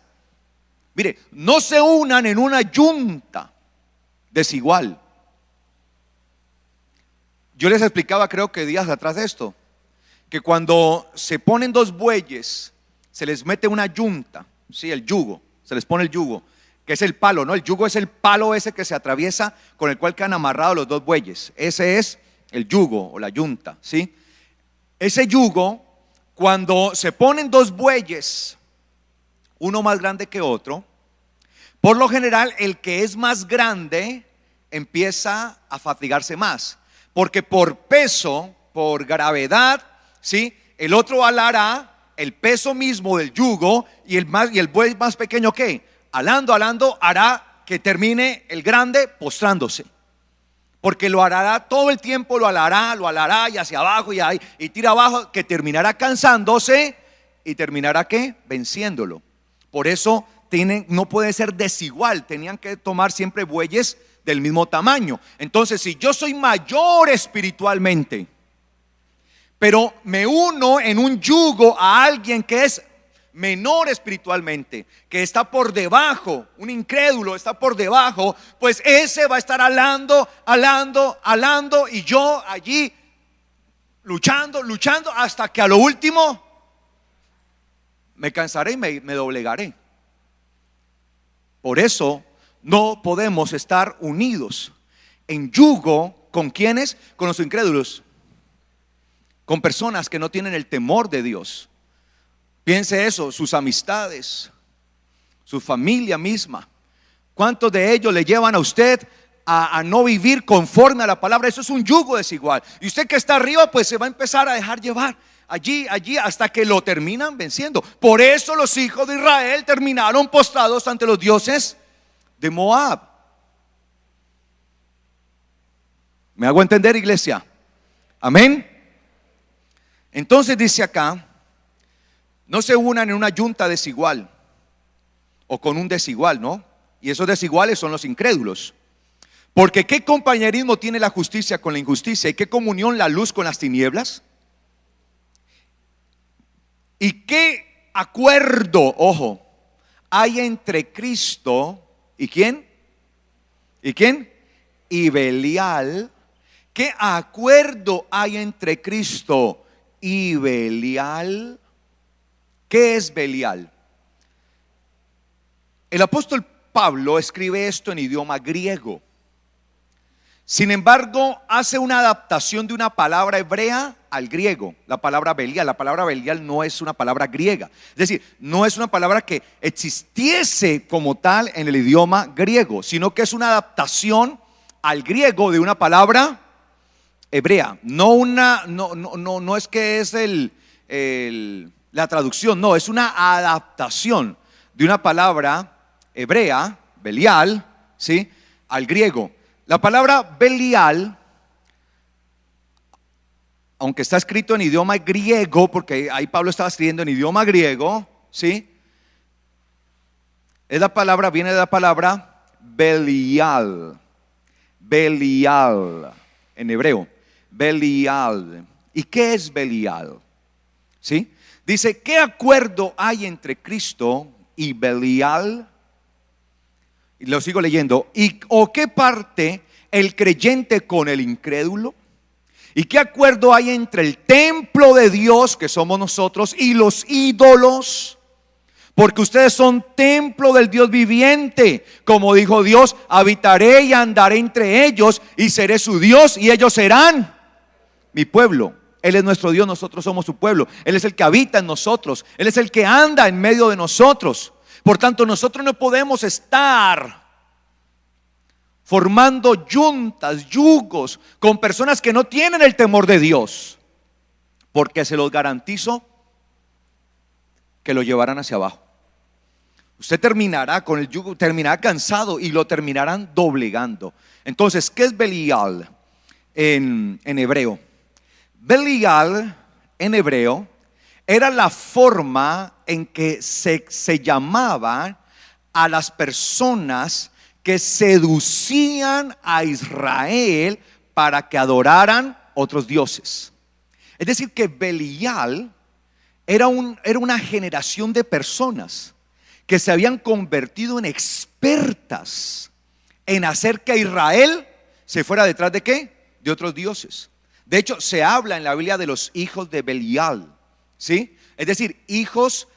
Mire, no se unan en una yunta desigual. Yo les explicaba, creo que días atrás, de esto, que cuando se ponen dos bueyes, se les mete una yunta, sí, el yugo, se les pone el yugo, que es el palo, ¿no? El yugo es el palo ese que se atraviesa, con el cual quedan amarrados los dos bueyes. Ese es el yugo o la yunta, ¿sí? Ese yugo, cuando se ponen dos bueyes, uno más grande que otro, por lo general el que es más grande empieza a fatigarse más, porque por peso, por gravedad, ¿sí? El otro alará el peso mismo del yugo, y el buey más pequeño, ¿qué? Alando hará que termine el grande postrándose, porque lo hará todo el tiempo, lo alará y hacia abajo y tira abajo, que terminará cansándose y terminará ¿qué? Venciéndolo. Por eso no puede ser desigual, tenían que tomar siempre bueyes del mismo tamaño. Entonces, si yo soy mayor espiritualmente, pero me uno en un yugo a alguien que es menor espiritualmente, que está por debajo, un incrédulo está por debajo, pues ese va a estar alando, y yo allí luchando hasta que a lo último me cansaré y me doblegaré. Por eso no podemos estar unidos en yugo. ¿Con quiénes? Con los incrédulos, con personas que no tienen el temor de Dios. Piense eso, sus amistades, su familia misma. ¿Cuántos de ellos le llevan a usted a no vivir conforme a la palabra? Eso es un yugo desigual. Y usted que está arriba, pues se va a empezar a dejar llevar allí hasta que lo terminan venciendo. Por eso los hijos de Israel terminaron postrados ante los dioses de Moab. ¿Me hago entender, iglesia? Amén. Entonces dice acá: no se unan en una yunta desigual o con un desigual, ¿no? Y esos desiguales son los incrédulos. Porque ¿qué compañerismo tiene la justicia con la injusticia? ¿Y qué comunión la luz con las tinieblas? ¿Y qué acuerdo, ojo, hay entre Cristo y quién? ¿Y quién? Y Belial. ¿Qué acuerdo hay entre Cristo y Belial? ¿Qué es Belial? El apóstol Pablo escribe esto en idioma griego. Sin embargo, hace una adaptación de una palabra hebrea al griego, la palabra Belial. La palabra Belial no es una palabra griega, es decir, no es una palabra que existiese como tal en el idioma griego, sino que es una adaptación al griego de una palabra hebrea. No es que es la traducción, no, es una adaptación de una palabra hebrea, Belial, ¿sí?, al griego. La palabra Belial, aunque está escrito en idioma griego, porque ahí Pablo estaba escribiendo en idioma griego, ¿sí?, viene de la palabra Belial, en hebreo, Belial. ¿Y qué es Belial? ¿Sí? Dice: ¿qué acuerdo hay entre Cristo y Belial? Y lo sigo leyendo. ¿O qué parte el creyente con el incrédulo? ¿Y qué acuerdo hay entre el templo de Dios, que somos nosotros, y los ídolos? porque ustedes son templo del Dios viviente. Como dijo Dios, habitaré y andaré entre ellos y seré su Dios y ellos serán mi pueblo. Él es nuestro Dios, nosotros somos su pueblo. Él es el que habita en nosotros, Él es el que anda en medio de nosotros. Por tanto, nosotros no podemos estar formando yuntas, yugos con personas que no tienen el temor de Dios, porque se los garantizo que lo llevarán hacia abajo. Usted terminará con el yugo, terminará cansado y lo terminarán doblegando. Entonces, ¿qué es Belial en hebreo? Belial en hebreo era la forma en que se llamaba a las personas que seducían a Israel para que adoraran otros dioses. Es decir, que Belial era una generación de personas que se habían convertido en expertas en hacer que Israel se fuera detrás de ¿qué? De otros dioses. De hecho, se habla en la Biblia de los hijos de Belial, ¿sí? Es decir, hijos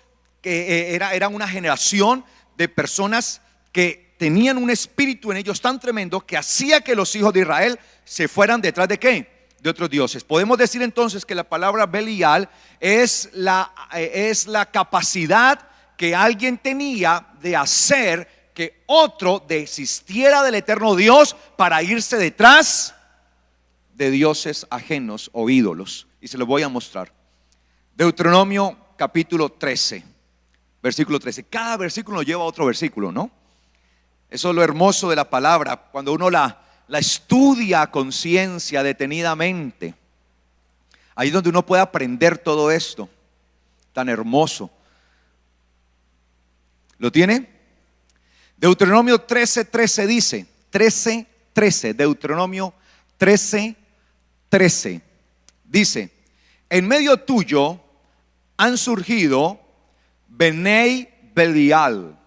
que eran una generación de personas que tenían un espíritu en ellos tan tremendo que hacía que los hijos de Israel se fueran detrás de ¿qué? De otros dioses. Podemos decir entonces que la palabra Belial es la capacidad que alguien tenía de hacer que otro desistiera del eterno Dios para irse detrás de dioses ajenos o ídolos. Y se lo voy a mostrar. Deuteronomio capítulo 13, versículo 13. Cada versículo lleva a otro versículo, ¿no? Eso es lo hermoso de la palabra, cuando uno la estudia a conciencia, detenidamente. Ahí es donde uno puede aprender todo esto tan hermoso. ¿Lo tiene? Deuteronomio 13:13 dice, 13:13, Deuteronomio 13:13 dice: en medio tuyo han surgido Benei Belial.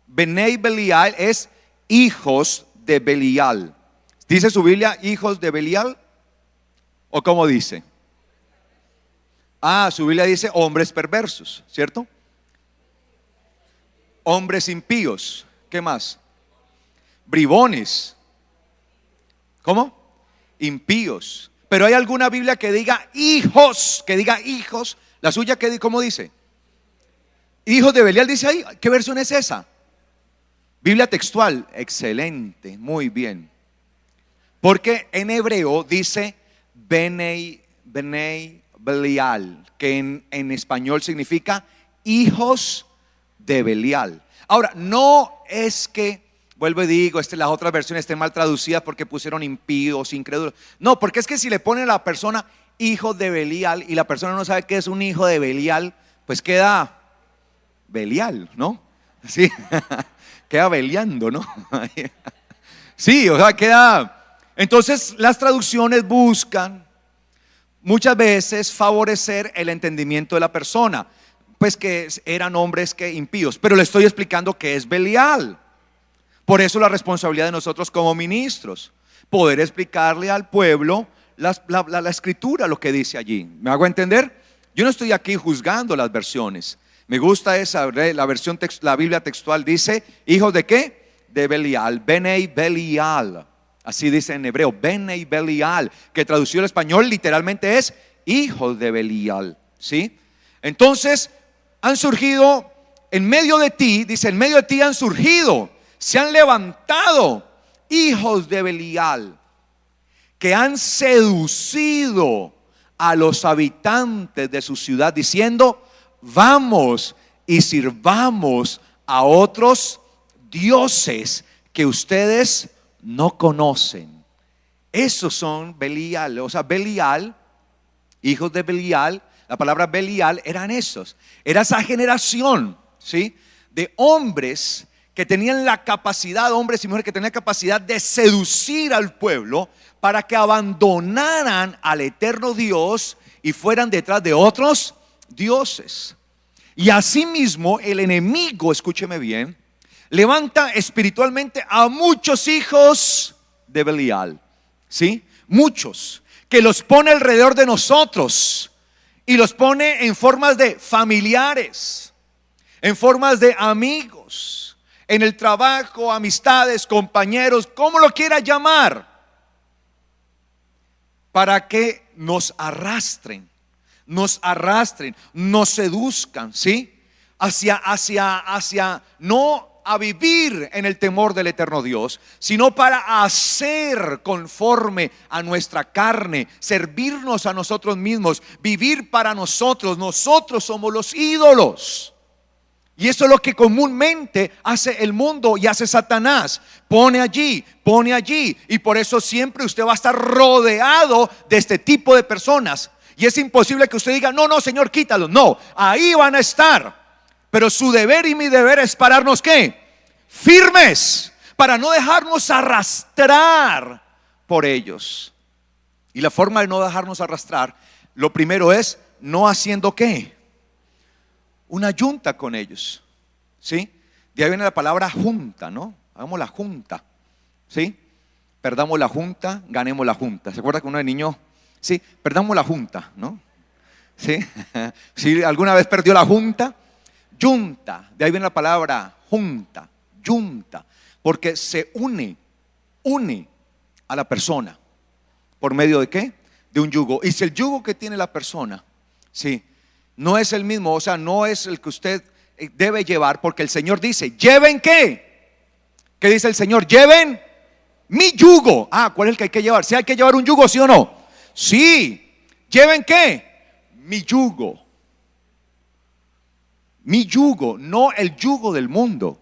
Benei Belial es hijos de Belial. ¿Dice su Biblia hijos de Belial? ¿O cómo dice? Su Biblia dice hombres perversos, ¿cierto? Hombres impíos. ¿Qué más? Bribones. ¿Cómo? Impíos. Pero hay alguna Biblia que diga hijos, La suya, ¿cómo dice? Hijos de Belial dice ahí. ¿Qué versión es esa? Biblia textual. Excelente, muy bien. Porque en hebreo dice Benei Belial, que en español significa hijos de Belial. Ahora, no es que, vuelvo y digo, las otras versiones estén mal traducidas porque pusieron impíos, incrédulos. No, porque es que si le ponen a la persona hijo de Belial y la persona no sabe qué es un hijo de Belial, pues queda Belial, ¿no? Sí, queda beliando, ¿no? Sí, o sea, queda. Entonces las traducciones buscan muchas veces favorecer el entendimiento de la persona, pues que eran hombres que impíos, pero le estoy explicando que es Belial. Por eso la responsabilidad de nosotros como ministros, poder explicarle al pueblo la escritura, lo que dice allí. ¿Me hago entender? Yo no estoy aquí juzgando las versiones. Me gusta la versión la Biblia textual dice hijos de ¿qué? De Belial, Benei Belial. Así dice en hebreo, Benei Belial, que traducido al español literalmente es hijos de Belial, ¿sí? Entonces han surgido en medio de ti, dice, en medio de ti han surgido, se han levantado hijos de Belial, que han seducido a los habitantes de su ciudad diciendo: vamos y sirvamos a otros dioses que ustedes no conocen. Esos son Belial, o sea, Belial, hijos de Belial. La palabra Belial eran esos. Era esa generación, ¿sí? De hombres que tenían la capacidad, hombres y mujeres que tenían la capacidad de seducir al pueblo para que abandonaran al eterno Dios y fueran detrás de otros dioses. Y asimismo el enemigo, escúcheme bien, levanta espiritualmente a muchos hijos de Belial, ¿sí? Muchos, que los pone alrededor de nosotros y los pone en formas de familiares, en formas de amigos, en el trabajo, amistades, compañeros, como lo quiera llamar, para que nos arrastren, nos seduzcan, ¿sí? Hacia no a vivir en el temor del eterno Dios, sino para hacer conforme a nuestra carne, servirnos a nosotros mismos, vivir para nosotros. Nosotros somos los ídolos. Y eso es lo que comúnmente hace el mundo y hace Satanás. Pone allí. Y por eso siempre usted va a estar rodeado de este tipo de personas. Y es imposible que usted diga, no, Señor, quítalo. No, ahí van a estar. Pero su deber y mi deber es pararnos, ¿qué? Firmes, para no dejarnos arrastrar por ellos. Y la forma de no dejarnos arrastrar, lo primero es no haciendo ¿qué? Una junta con ellos, ¿sí? De ahí viene la palabra junta, ¿no? Hagamos la junta, ¿sí? Perdamos la junta, ganemos la junta. ¿Se acuerda que uno de niño? Sí, perdamos la junta, ¿no? ¿Sí? Si alguna vez perdió la junta, junta, de ahí viene la palabra junta, porque se une a la persona. ¿Por medio de qué? De un yugo. Y si el yugo que tiene la persona, sí, no es el mismo, o sea, no es el que usted debe llevar, porque el Señor dice, ¿lleven qué? ¿Qué dice el Señor? Lleven mi yugo. ¿Cuál es el que hay que llevar? ¿Si hay que llevar un yugo, sí o no? Sí. ¿Lleven qué? Mi yugo. Mi yugo, no el yugo del mundo.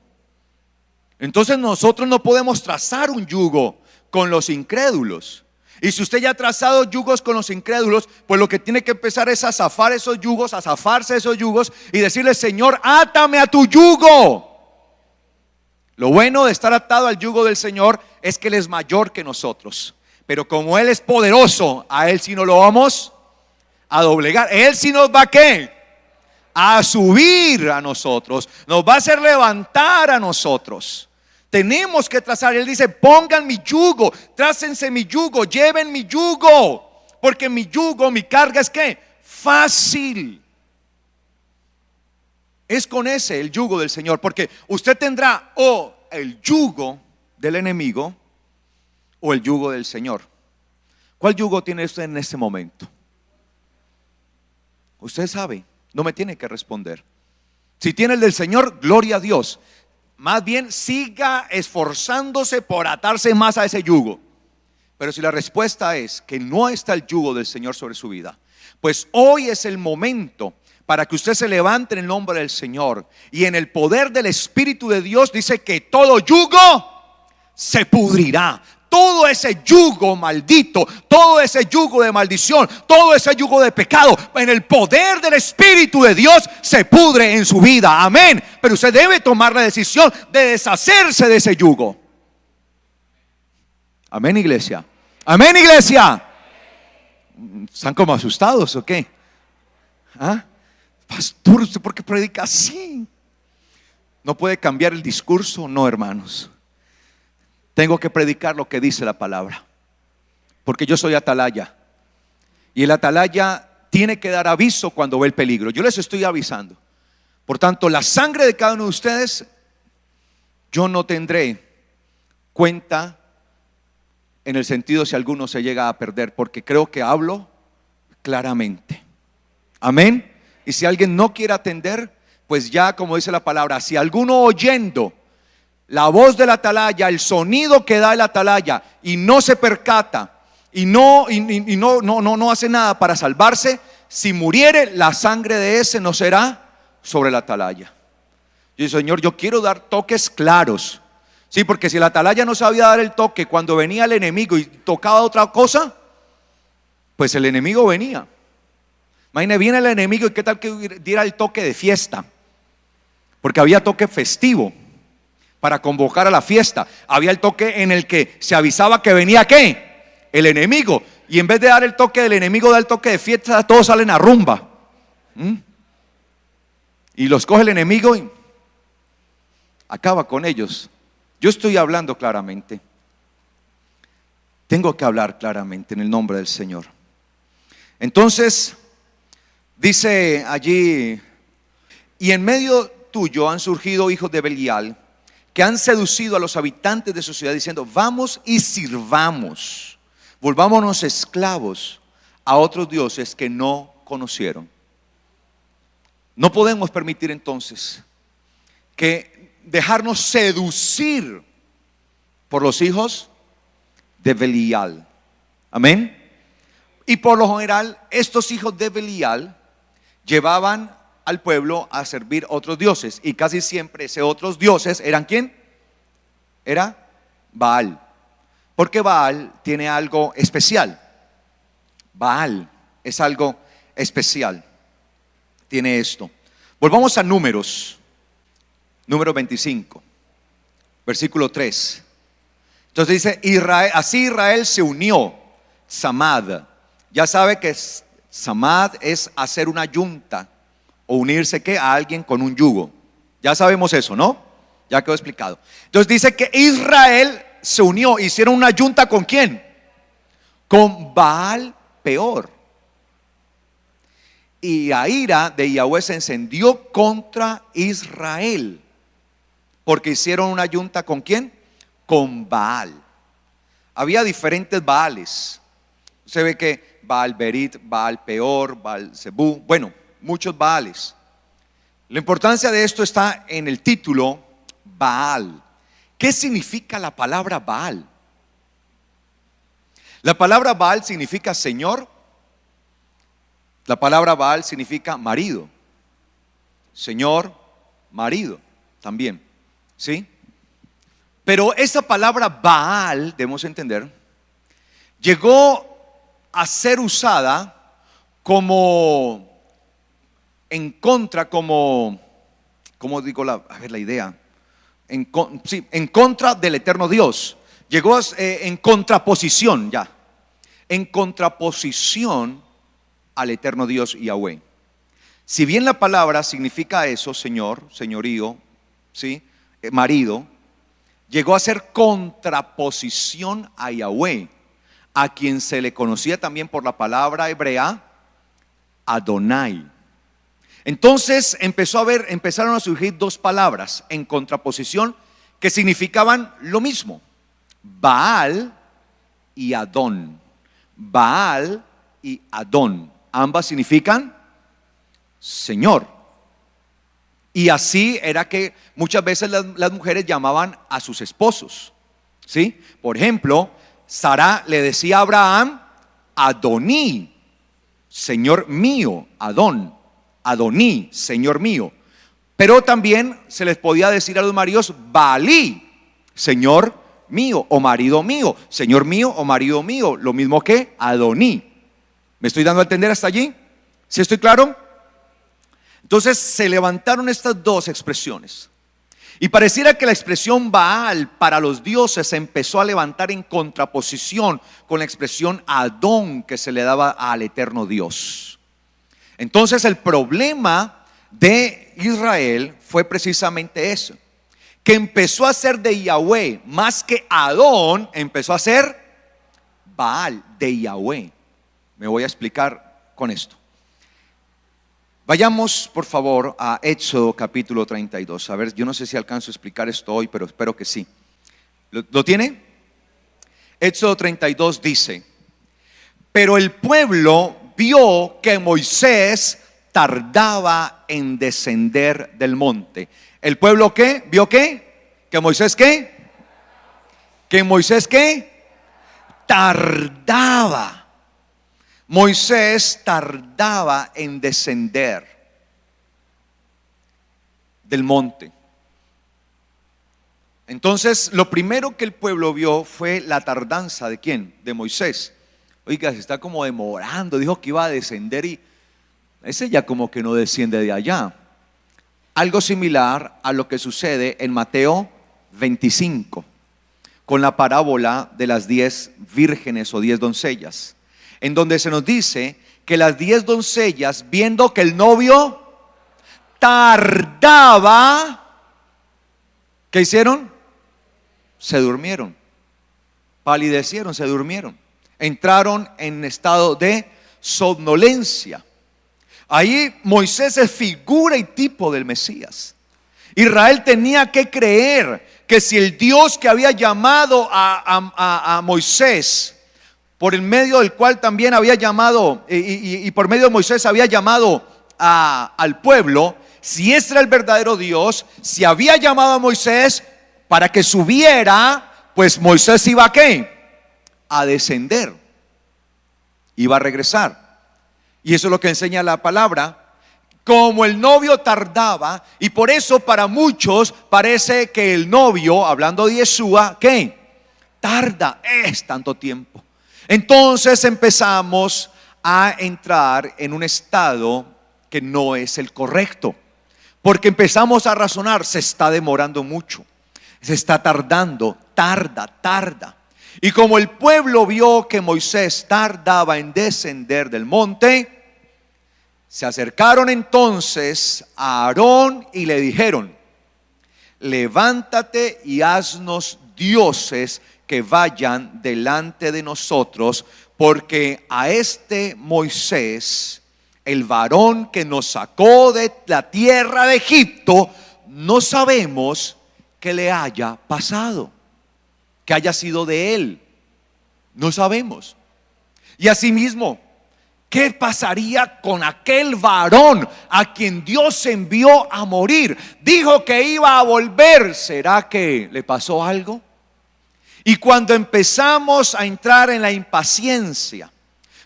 Entonces nosotros no podemos trazar un yugo con los incrédulos. Y si usted ya ha trazado yugos con los incrédulos, pues lo que tiene que empezar es a zafar esos yugos, a zafarse esos yugos y decirle, Señor, átame a tu yugo. Lo bueno de estar atado al yugo del Señor es que Él es mayor que nosotros. Pero como Él es poderoso, a Él sí no lo vamos a doblegar. Él sí nos va a ¿qué? A subir a nosotros, nos va a hacer levantar a nosotros. Tenemos que trazar. Él dice, pongan mi yugo, trácense mi yugo, lleven mi yugo, porque mi yugo, mi carga es ¿qué? Fácil. Es con ese el yugo del Señor, porque usted tendrá o el yugo del enemigo o el yugo del Señor. ¿Cuál yugo tiene usted en este momento? Usted sabe. No me tiene que responder. Si tiene el del Señor, gloria a Dios. Más bien siga esforzándose por atarse más a ese yugo. Pero si la respuesta es que no está el yugo del Señor sobre su vida, pues hoy es el momento para que usted se levante en el nombre del Señor. Y en el poder del Espíritu de Dios dice que todo yugo se pudrirá. Todo ese yugo maldito, todo ese yugo de maldición, todo ese yugo de pecado, en el poder del Espíritu de Dios se pudre en su vida. Amén. Pero usted debe tomar la decisión de deshacerse de ese yugo. Amén, iglesia. Amén, iglesia. ¿Están como asustados o qué? Pastor, ¿usted por qué predica así? ¿No puede cambiar el discurso? No, hermanos. Tengo que predicar lo que dice la palabra, porque yo soy atalaya. Y el atalaya tiene que dar aviso cuando ve el peligro. Yo les estoy avisando. Por tanto, la sangre de cada uno de ustedes, yo no tendré cuenta en el sentido si alguno se llega a perder, porque creo que hablo claramente. Amén. Y si alguien no quiere atender, pues ya como dice la palabra, si alguno oyendo la voz del atalaya, el sonido que da el atalaya y no se percata y no hace nada para salvarse, si muriere, la sangre de ese no será sobre el atalaya. Yo digo, Señor, yo quiero dar toques claros. Sí, porque si el atalaya no sabía dar el toque cuando venía el enemigo y tocaba otra cosa, pues el enemigo venía. Imagínate, viene el enemigo y qué tal que diera el toque de fiesta, porque había toque festivo para convocar a la fiesta. Había el toque en el que se avisaba que venía ¿qué? El enemigo. Y en vez de dar el toque del enemigo, da el toque de fiesta, todos salen a rumba. Y los coge el enemigo y acaba con ellos. Yo estoy hablando claramente. Tengo que hablar claramente en el nombre del Señor. Entonces, dice allí, y en medio tuyo han surgido hijos de Belial, que han seducido a los habitantes de su ciudad diciendo: vamos y sirvamos, volvámonos esclavos a otros dioses que no conocieron. No podemos permitir entonces que dejarnos seducir por los hijos de Belial. Amén. Y por lo general estos hijos de Belial llevaban al pueblo a servir otros dioses, y casi siempre esos otros dioses eran ¿quién? Era Baal, porque Baal tiene algo especial. Baal es algo especial, tiene esto. Volvamos a Números 25, versículo 3. Entonces dice: Israel, así Israel se unió, Samad. Ya sabe que Samad es hacer una yunta o unirse ¿qué? A alguien con un yugo. Ya sabemos eso, ¿no? Ya quedó explicado. Entonces dice que Israel se unió, hicieron una yunta ¿con quién? Con Baal Peor. Y la ira de Yahweh se encendió contra Israel, porque hicieron una yunta ¿con quién? Con Baal. Había diferentes Baales. Se ve que Baal Berit, Baal Peor, Baal Zebú, bueno, muchos Baales. La importancia de esto está en el título Baal. ¿Qué significa la palabra Baal? La palabra Baal significa Señor. La palabra Baal significa marido. Señor, marido también, ¿sí? Pero esa palabra Baal, debemos entender, llegó a ser usada como en contra, como digo la idea, en contra del eterno Dios. Llegó en contraposición, en contraposición al eterno Dios Yahweh. Si bien la palabra significa eso, Señor, señorío, ¿sí? Marido, llegó a ser contraposición a Yahweh, a quien se le conocía también por la hebrea Adonai. Entonces empezaron a surgir dos palabras en contraposición que significaban lo mismo: Baal y Adón. Baal y Adón, ambas significan Señor. Y así era que muchas veces las mujeres llamaban a sus esposos, ¿sí? Por ejemplo, Sara le decía a Abraham: Adoní, Señor mío. Adoní, Señor mío. Pero también se les podía decir a los maridos: Baalí, Señor mío o marido mío. Señor mío o marido mío, lo mismo que Adoní. ¿Me estoy dando a entender hasta allí? ¿Sí estoy claro? Entonces se levantaron estas dos expresiones, y pareciera que la expresión Baal para los dioses se empezó a levantar en contraposición con la expresión Adón que se le daba al eterno Dios. Entonces el problema de Israel fue precisamente eso, que empezó a ser de Yahweh más que Adón, empezó a ser Baal de Yahweh. Me voy a explicar con esto. Vayamos por favor a Éxodo capítulo 32. A ver, yo no sé si alcanzo a explicar esto hoy, pero espero que sí. ¿Lo tiene? Éxodo 32 dice: pero el pueblo vio que Moisés tardaba en descender del monte. ¿El pueblo qué? ¿Vio qué? ¿Que Moisés qué? ¿Que Moisés qué? Tardaba. Moisés tardaba en descender del monte. Entonces, lo primero que el pueblo vio fue la tardanza ¿de quién? De Moisés. Oiga, se está como demorando, dijo que iba a descender y ese ya como que no desciende de allá. Algo similar a lo que sucede en Mateo 25 con la parábola de las 10 vírgenes o 10 doncellas, en donde se nos dice que las 10 doncellas, viendo que el novio tardaba, ¿qué hicieron? Se durmieron, palidecieron, se durmieron, entraron en estado de somnolencia. Ahí Moisés es figura y tipo del Mesías. Israel tenía que creer que si el Dios que había llamado a Moisés, por el medio del cual también había llamado, y por medio de Moisés había llamado al pueblo, si ese era el verdadero Dios, si había llamado a Moisés para que subiera, pues Moisés iba a ¿qué? A descender, iba a regresar. Y eso es lo que enseña la palabra. Como el novio tardaba, y por eso para muchos parece que el novio, hablando de Yeshua, ¿qué? Tarda, es tanto tiempo. Entonces empezamos a entrar en un estado que no es el correcto, porque empezamos a razonar, se está demorando mucho, se está tardando, tarda. Y como el pueblo vio que Moisés tardaba en descender del monte, se acercaron entonces a Aarón y le dijeron: levántate y haznos dioses que vayan delante de nosotros, porque a este Moisés, el varón que nos sacó de la tierra de Egipto, no sabemos qué le haya pasado, que haya sido de él, no sabemos. Y asimismo, ¿qué pasaría con aquel varón a quien Dios envió a morir? Dijo que iba a volver. ¿Será que le pasó algo? Y cuando empezamos a entrar en la impaciencia,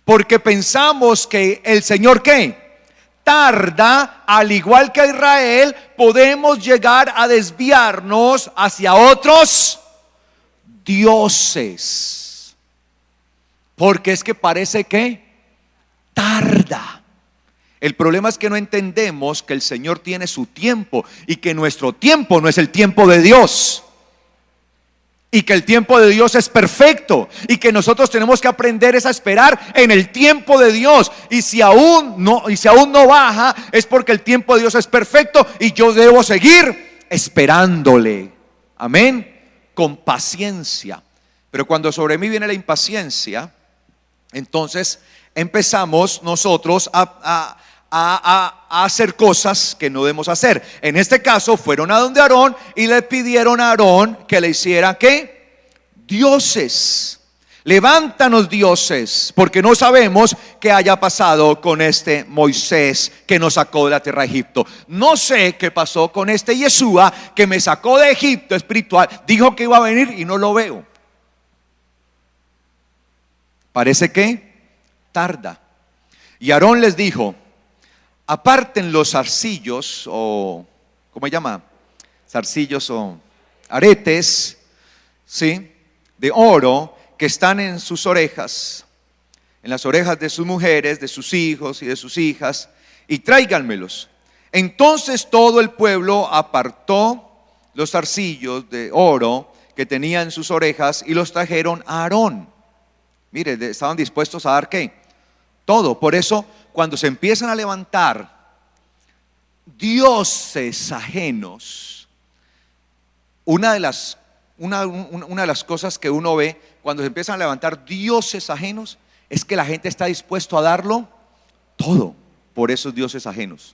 porque pensamos que el Señor ¿qué? Tarda, al igual que Israel, podemos llegar a desviarnos hacia otros dioses. Porque es que parece que tarda. El problema es que no entendemos que el Señor tiene su tiempo y que nuestro tiempo no es el tiempo de Dios, y que el tiempo de Dios es perfecto, y que nosotros tenemos que aprender a esperar en el tiempo de Dios. Y si aún no baja, es porque el tiempo de Dios es perfecto y yo debo seguir esperándole. Amén. Con paciencia. Pero cuando sobre mí viene la impaciencia, entonces empezamos nosotros a hacer cosas que no debemos hacer. En este caso fueron a donde Aarón y le pidieron a Aarón que le hiciera ¿qué? Dioses. Levántanos dioses, porque no sabemos qué haya pasado con este Moisés que nos sacó de la tierra de Egipto. No sé qué pasó con este Yeshua que me sacó de Egipto espiritual. Dijo que iba a venir y no lo veo. Parece que tarda. Y Aarón les dijo: aparten los zarcillos, o ¿cómo se llama? Zarcillos o aretes, ¿sí? De oro que están en sus orejas, en las orejas de sus mujeres, de sus hijos y de sus hijas, y tráiganmelos. Entonces todo el pueblo apartó los zarcillos de oro que tenía en sus orejas y los trajeron a Aarón. Mire, estaban dispuestos a dar ¿qué? Todo. Por eso cuando se empiezan a levantar dioses ajenos, una de las cosas que uno ve cuando se empiezan a levantar dioses ajenos es que la gente está dispuesto a darlo todo por esos dioses ajenos.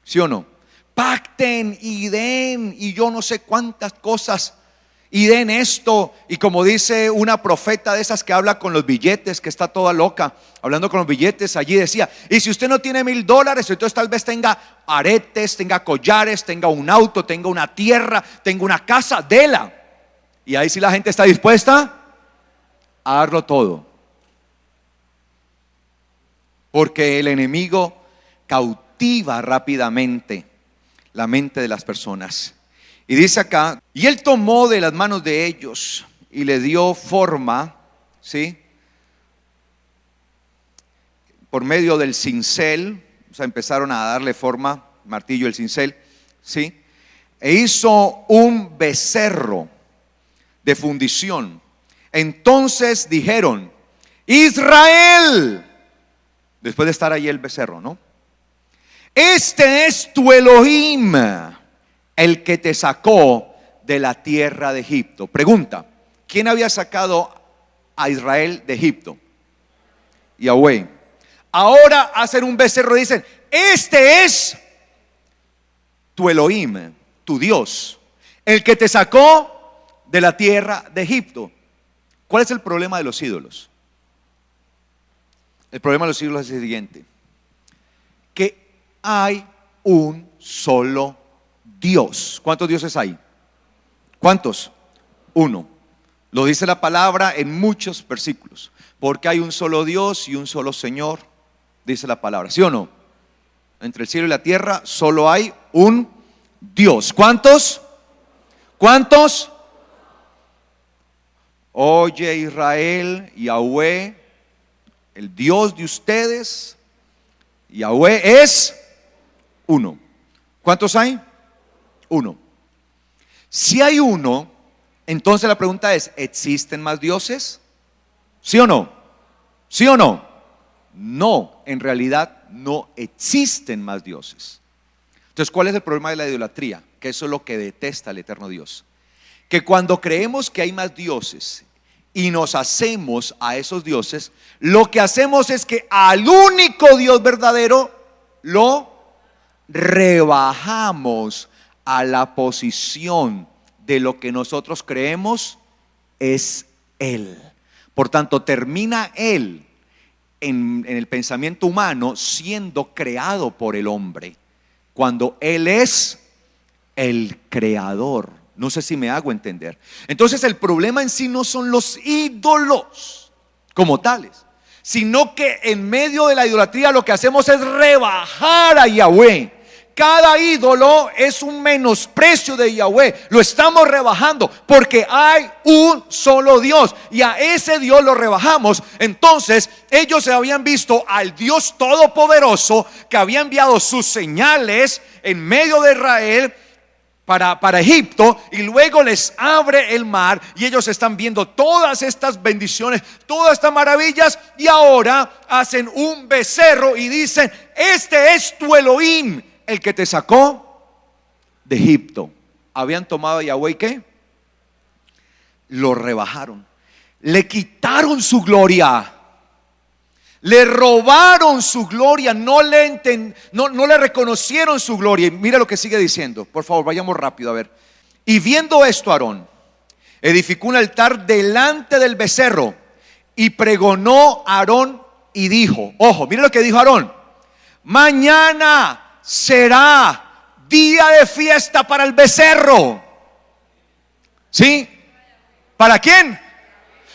¿Sí o no? Pacten y den y yo no sé cuántas cosas, y den esto. Y como dice una profeta de esas que habla con los billetes, que está toda loca hablando con los billetes, allí decía: y si usted no tiene $1,000, entonces tal vez tenga aretes, tenga collares, tenga un auto, tenga una tierra, tenga una casa, déla. Y ahí sí la gente está dispuesta a darlo todo, porque el enemigo cautiva rápidamente la mente de las personas. Y dice acá: y él tomó de las manos de ellos y le dio forma, ¿sí? Por medio del cincel, o sea, empezaron a darle forma, martillo, el cincel, ¿sí? E hizo un becerro de fundición. Entonces dijeron: Israel, después de estar ahí el becerro, ¿no? Este es tu Elohim, el que te sacó de la tierra de Egipto. Pregunta: ¿quién había sacado a Israel de Egipto? Yahweh. Ahora hacen un becerro y dicen: este es tu Elohim. tu Dios, el que te sacó de la tierra de Egipto. ¿Cuál es el problema de los ídolos? El problema de los ídolos es el siguiente: que hay un solo Dios. ¿Cuántos dioses hay? ¿Cuántos? Uno. Lo dice la palabra en muchos versículos. Porque hay un solo Dios y un solo Señor, dice la palabra. ¿Sí o no? Entre el cielo y la tierra solo hay un Dios. ¿Cuántos? ¿Cuántos? Oye Israel, Yahweh, el Dios de ustedes, Yahweh es uno. ¿Cuántos hay? Uno. Si hay uno, entonces la pregunta es: ¿existen más dioses? ¿Sí o no? ¿Sí o no? No, en realidad no existen más dioses. Entonces, ¿cuál es el problema de la idolatría? Que eso es lo que detesta el eterno Dios. Que cuando creemos que hay más dioses y nos hacemos a esos dioses, lo que hacemos es que al único Dios verdadero lo rebajamos a la posición de lo que nosotros creemos es Él. Por tanto, termina Él en el pensamiento humano siendo creado por el hombre, cuando Él es el creador. No sé si me hago entender. Entonces el problema en sí no son los ídolos como tales, sino que en medio de la idolatría lo que hacemos es rebajar a Yahweh. Cada ídolo es un menosprecio de Yahweh. Lo estamos rebajando porque hay un solo Dios y a ese Dios lo rebajamos. Entonces ellos se habían visto al Dios todopoderoso que había enviado sus señales en medio de Israel para Egipto, y luego les abre el mar y ellos están viendo todas estas bendiciones, todas estas maravillas, y ahora hacen un becerro y dicen: este es tu Elohim, el que te sacó de Egipto. Habían tomado a Yahweh, ¿qué? Lo rebajaron, le quitaron su gloria, le robaron su gloria, no le reconocieron su gloria. Y mira lo que sigue diciendo, por favor, vayamos rápido a ver. Y viendo esto, Aarón edificó un altar delante del becerro y pregonó a Aarón y dijo, ojo, mira lo que dijo Aarón: mañana será día de fiesta para el becerro. ¿Sí? ¿Para quién?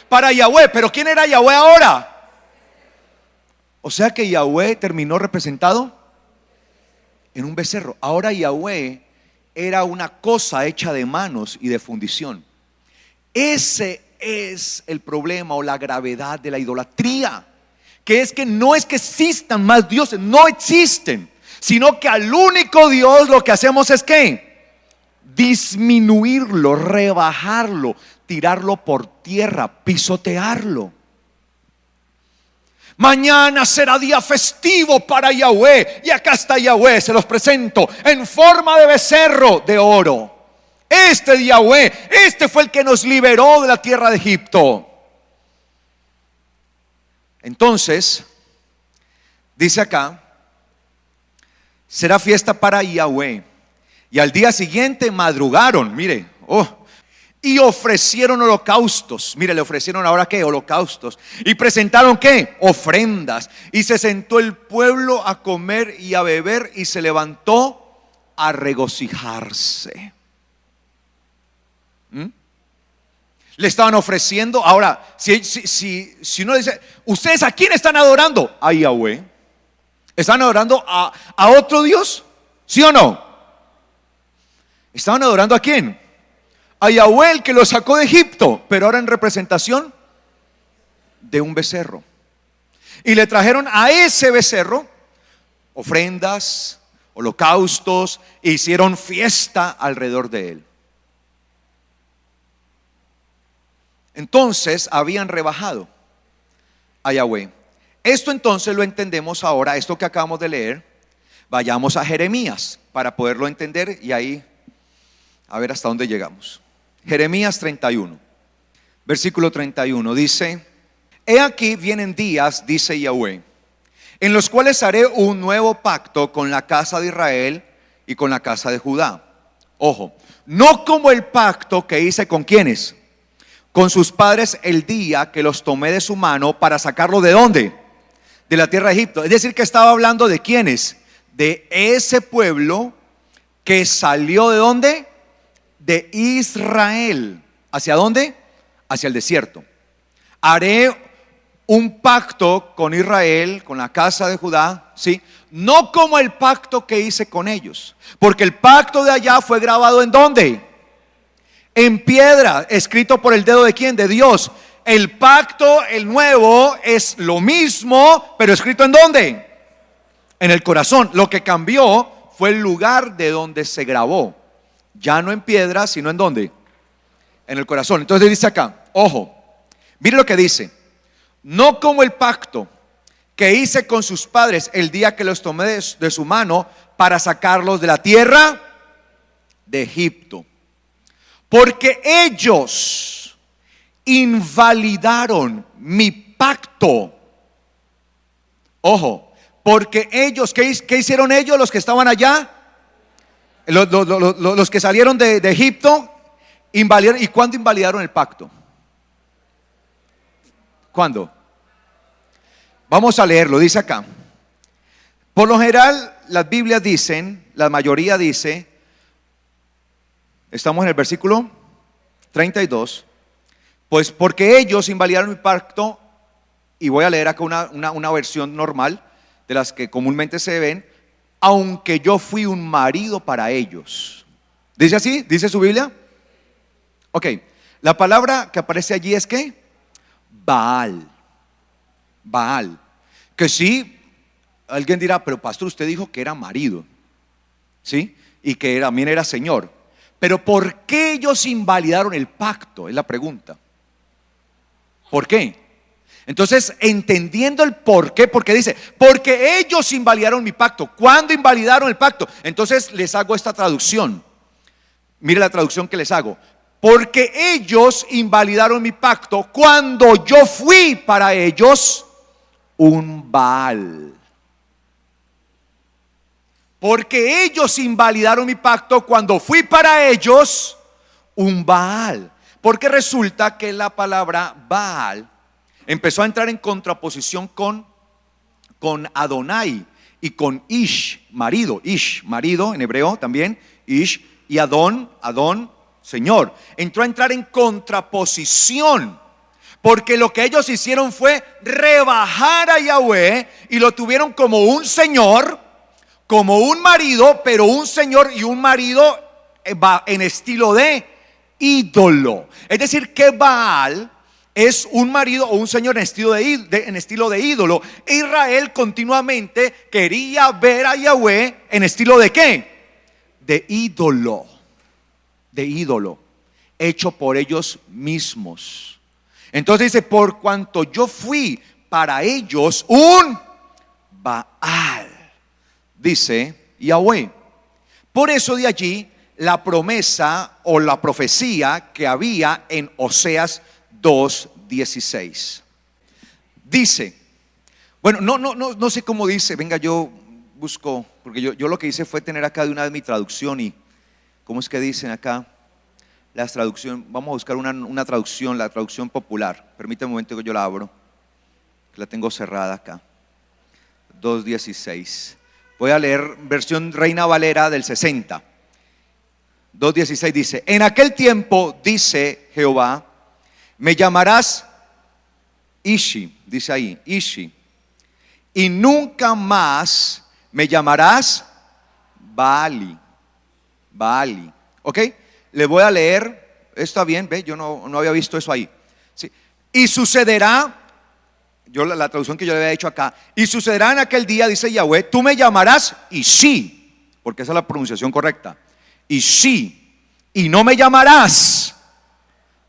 Para Yahweh. ¿Pero quién era Yahweh ahora? O sea que Yahweh terminó representado en un becerro. Ahora Yahweh era una cosa hecha de manos y de fundición. Ese es el problema o la gravedad de la idolatría, que es que no es que existan más dioses, no existen, sino que al único Dios lo que hacemos es ¿qué? Disminuirlo, rebajarlo, tirarlo por tierra, pisotearlo. Mañana será día festivo para Yahweh. Y acá está Yahweh, se los presento en forma de becerro de oro. Este Yahweh, este fue el que nos liberó de la tierra de Egipto. Entonces, dice acá: será fiesta para Yahweh. Y al día siguiente madrugaron, mire, y ofrecieron holocaustos. Mire, le ofrecieron ahora ¿qué? Holocaustos. Y presentaron ¿qué? Ofrendas. Y se sentó el pueblo a comer y a beber, y se levantó a regocijarse. Le estaban ofreciendo. Ahora, si uno dice: ¿ustedes a quién están adorando? A Yahweh. ¿Están adorando a otro Dios? ¿Sí o no? ¿Estaban adorando a quién? A Yahweh, el que lo sacó de Egipto, pero ahora en representación de un becerro. Y le trajeron a ese becerro ofrendas, holocaustos, e hicieron fiesta alrededor de él. Entonces habían rebajado a Yahweh. Esto entonces lo entendemos ahora, esto que acabamos de leer. Vayamos a Jeremías para poderlo entender y ahí a ver hasta dónde llegamos. Jeremías 31, versículo 31 dice: he aquí vienen días, dice Yahweh, en los cuales haré un nuevo pacto con la casa de Israel y con la casa de Judá. Ojo, no como el pacto que hice con quienes, con sus padres el día que los tomé de su mano para sacarlo ¿de dónde? De la tierra de Egipto. Es decir, que estaba hablando de quiénes, de ese pueblo que salió ¿de dónde? De Israel. ¿Hacia dónde? Hacia el desierto. Haré un pacto con Israel, con la casa de Judá, ¿sí? No como el pacto que hice con ellos, porque el pacto de allá fue grabado ¿en dónde? En piedra, escrito por el dedo ¿de quién? De Dios. El pacto, el nuevo, es lo mismo, pero escrito ¿en dónde? En el corazón. Lo que cambió fue el lugar de donde se grabó. Ya no en piedra, sino ¿en dónde? En el corazón. Entonces dice acá, ojo, mire lo que dice. No como el pacto que hice con sus padres el día que los tomé de su mano para sacarlos de la tierra de Egipto. Porque ellos invalidaron mi pacto. Ojo, porque ellos, ¿qué hicieron ellos los que estaban allá? Los que salieron de Egipto, invalidaron. ¿Y cuándo invalidaron el pacto? ¿Cuándo? Vamos a leerlo, dice acá. Por lo general, las Biblias dicen, la mayoría dice, estamos en el versículo 32, pues porque ellos invalidaron mi pacto, y voy a leer acá una versión normal de las que comúnmente se ven, aunque yo fui un marido para ellos. ¿Dice así? ¿Dice su Biblia? Ok, la palabra que aparece allí es ¿qué? Baal. Baal. Que sí, alguien dirá, pero pastor, usted dijo que era marido, ¿sí? Y que también era señor. Pero ¿por qué ellos invalidaron el pacto? Es la pregunta. ¿Por qué? Entonces, entendiendo el por qué, porque dice, porque ellos invalidaron mi pacto. ¿Cuándo invalidaron el pacto? Entonces les hago esta traducción. Mire la traducción que les hago. Porque ellos invalidaron mi pacto cuando yo fui para ellos un Baal. Porque ellos invalidaron mi pacto cuando fui para ellos un Baal. Porque resulta que la palabra Baal empezó a entrar en contraposición con Adonai y con Ish, marido. Ish, marido en hebreo también. Ish y Adón, Señor. Entró a entrar en contraposición. Porque lo que ellos hicieron fue rebajar a Yahweh y lo tuvieron como un señor, como un marido, pero un señor y un marido en estilo de ídolo. Es decir, que Baal es un marido o un señor en estilo de ídolo. Israel continuamente quería ver a Yahweh en estilo de ¿qué? De ídolo. De ídolo, hecho por ellos mismos. Entonces dice, por cuanto yo fui para ellos un Baal, dice Yahweh. Por eso de allí la promesa o la profecía que había en Oseas 2:16. Dice, bueno, no sé cómo dice, venga, yo busco, porque yo lo que hice fue tener acá de una vez mi traducción y ¿cómo es que dicen acá? Las traducciones, vamos a buscar una traducción, la traducción popular. Permítame un momento que yo la abro, que la tengo cerrada acá. 2:16. Voy a leer versión Reina Valera del 60. 2:16 dice: en aquel tiempo, dice Jehová, me llamarás Ishi, dice ahí, Ishi, y nunca más me llamarás Baali. Baali, ¿ok? Le voy a leer, está bien, ve, yo no había visto eso ahí, ¿sí? Y sucederá, yo la traducción que yo le había hecho acá, y sucederá en aquel día, dice Yahweh, tú me llamarás Ishi, porque esa es la pronunciación correcta, Ishi, y no me llamarás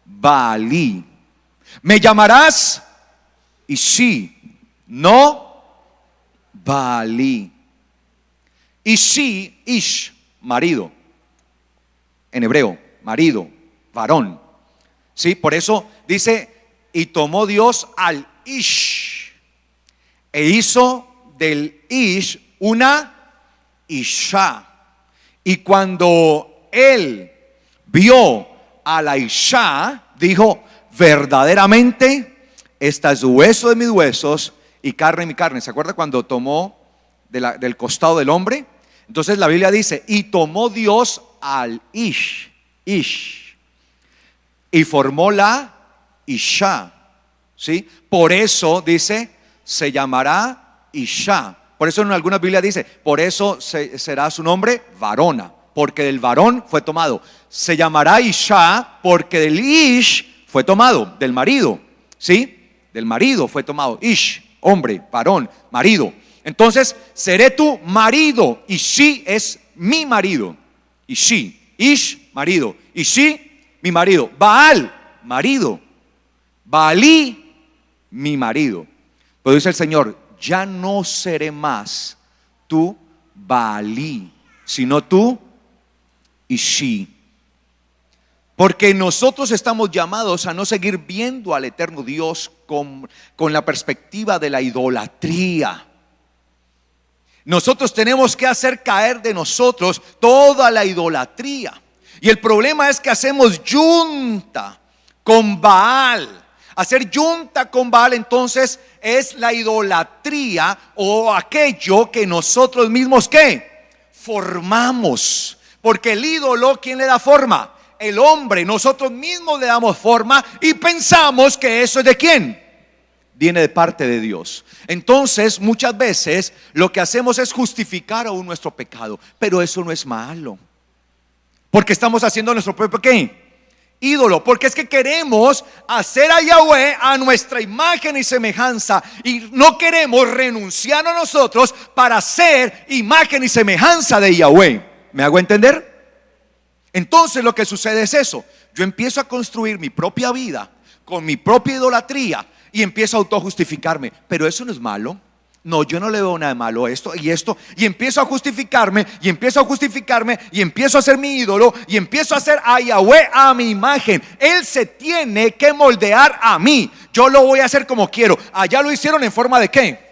Baali, me llamarás Ishi, no Baali. Ishi, Ish, marido. En hebreo, marido, varón. ¿Sí? Por eso dice, y tomó Dios al Ish e hizo del Ish una Isha. Y cuando él vio a la Isha, dijo: verdaderamente esta es hueso de mis huesos y carne de mi carne. ¿Se acuerda cuando tomó del costado del hombre? Entonces la Biblia dice: y tomó Dios al Ish, y formó la Isha, ¿sí? Por eso dice, se llamará Isha. Por eso en algunas Biblias dice, por eso será su nombre varona, porque del varón fue tomado. Se llamará Isha porque del Ish fue tomado, del marido, ¿sí? Del marido fue tomado. Ish, hombre, varón, marido. Entonces, seré tu marido. Ishi es mi marido. Ishi, Ish, marido. Ishi, mi marido. Baal, marido. Baalí, mi marido. Pero dice el Señor: ya no seré más tú Baalí, sino tú Ishi. Porque nosotros estamos llamados a no seguir viendo al eterno Dios con la perspectiva de la idolatría. Nosotros tenemos que hacer caer de nosotros toda la idolatría. Y el problema es que hacemos yunta con Baal. Hacer yunta con Baal entonces es la idolatría, o aquello que nosotros mismos ¿qué? Formamos. Porque el ídolo, ¿quién le da forma? El hombre. Nosotros mismos le damos forma y pensamos que eso es ¿de quién? Viene de parte de Dios. Entonces muchas veces lo que hacemos es justificar aún nuestro pecado, pero eso no es malo, porque estamos haciendo nuestro propio ¿qué? Ídolo. Porque es que queremos hacer a Yahweh a nuestra imagen y semejanza, y no queremos renunciar a nosotros para ser imagen y semejanza de Yahweh. ¿Me hago entender? Entonces lo que sucede es eso: yo empiezo a construir mi propia vida con mi propia idolatría y empiezo a autojustificarme. Pero eso no es malo. No, yo no le veo nada de malo esto, y empiezo a justificarme, y empiezo a justificarme, y empiezo a ser mi ídolo, y empiezo a hacer a Yahweh a mi imagen. Él se tiene que moldear a mí. Yo lo voy a hacer como quiero. Allá lo hicieron en forma de ¿qué?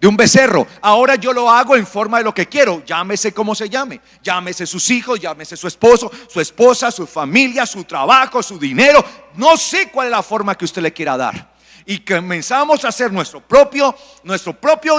De un becerro. Ahora yo lo hago en forma de lo que quiero. Llámese como se llame. Llámese sus hijos, llámese su esposo, su esposa, su familia, su trabajo, su dinero. No sé cuál es la forma que usted le quiera dar. Y comenzamos a hacer nuestro propio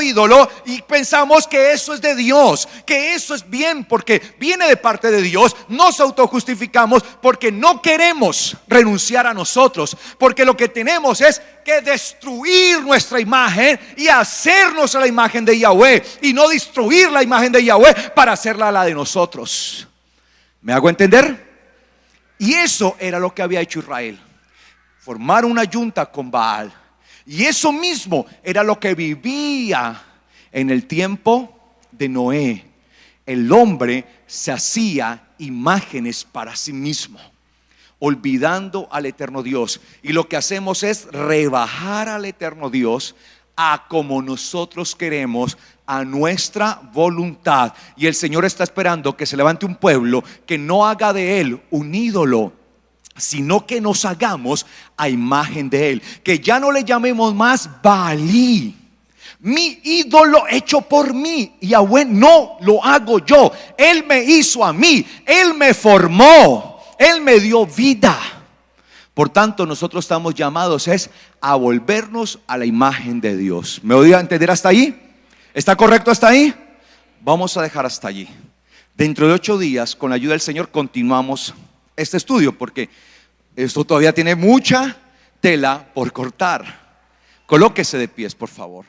ídolo, y pensamos que eso es de Dios, que eso es bien porque viene de parte de Dios. Nos autojustificamos porque no queremos renunciar a nosotros, porque lo que tenemos es que destruir nuestra imagen y hacernos a la imagen de Yahweh, y no destruir la imagen de Yahweh para hacerla a la de nosotros. ¿Me hago entender? Y eso era lo que había hecho Israel: formar una yunta con Baal. Y eso mismo era lo que vivía en el tiempo de Noé. El hombre se hacía imágenes para sí mismo, olvidando al eterno Dios. Y lo que hacemos es rebajar al eterno Dios a como nosotros queremos, a nuestra voluntad. Y el Señor está esperando que se levante un pueblo que no haga de él un ídolo, sino que nos hagamos a imagen de él. Que ya no le llamemos más Baalí, mi ídolo hecho por mí. Yahweh no lo hago yo. Él me hizo a mí, él me formó, él me dio vida. Por tanto, nosotros estamos llamados a volvernos a la imagen de Dios. ¿Me voy a entender hasta ahí? ¿Está correcto hasta ahí? Vamos a dejar hasta allí. Dentro de 8 días, con la ayuda del Señor, continuamos este estudio, porque esto todavía tiene mucha tela por cortar. Colóquese de pies, por favor.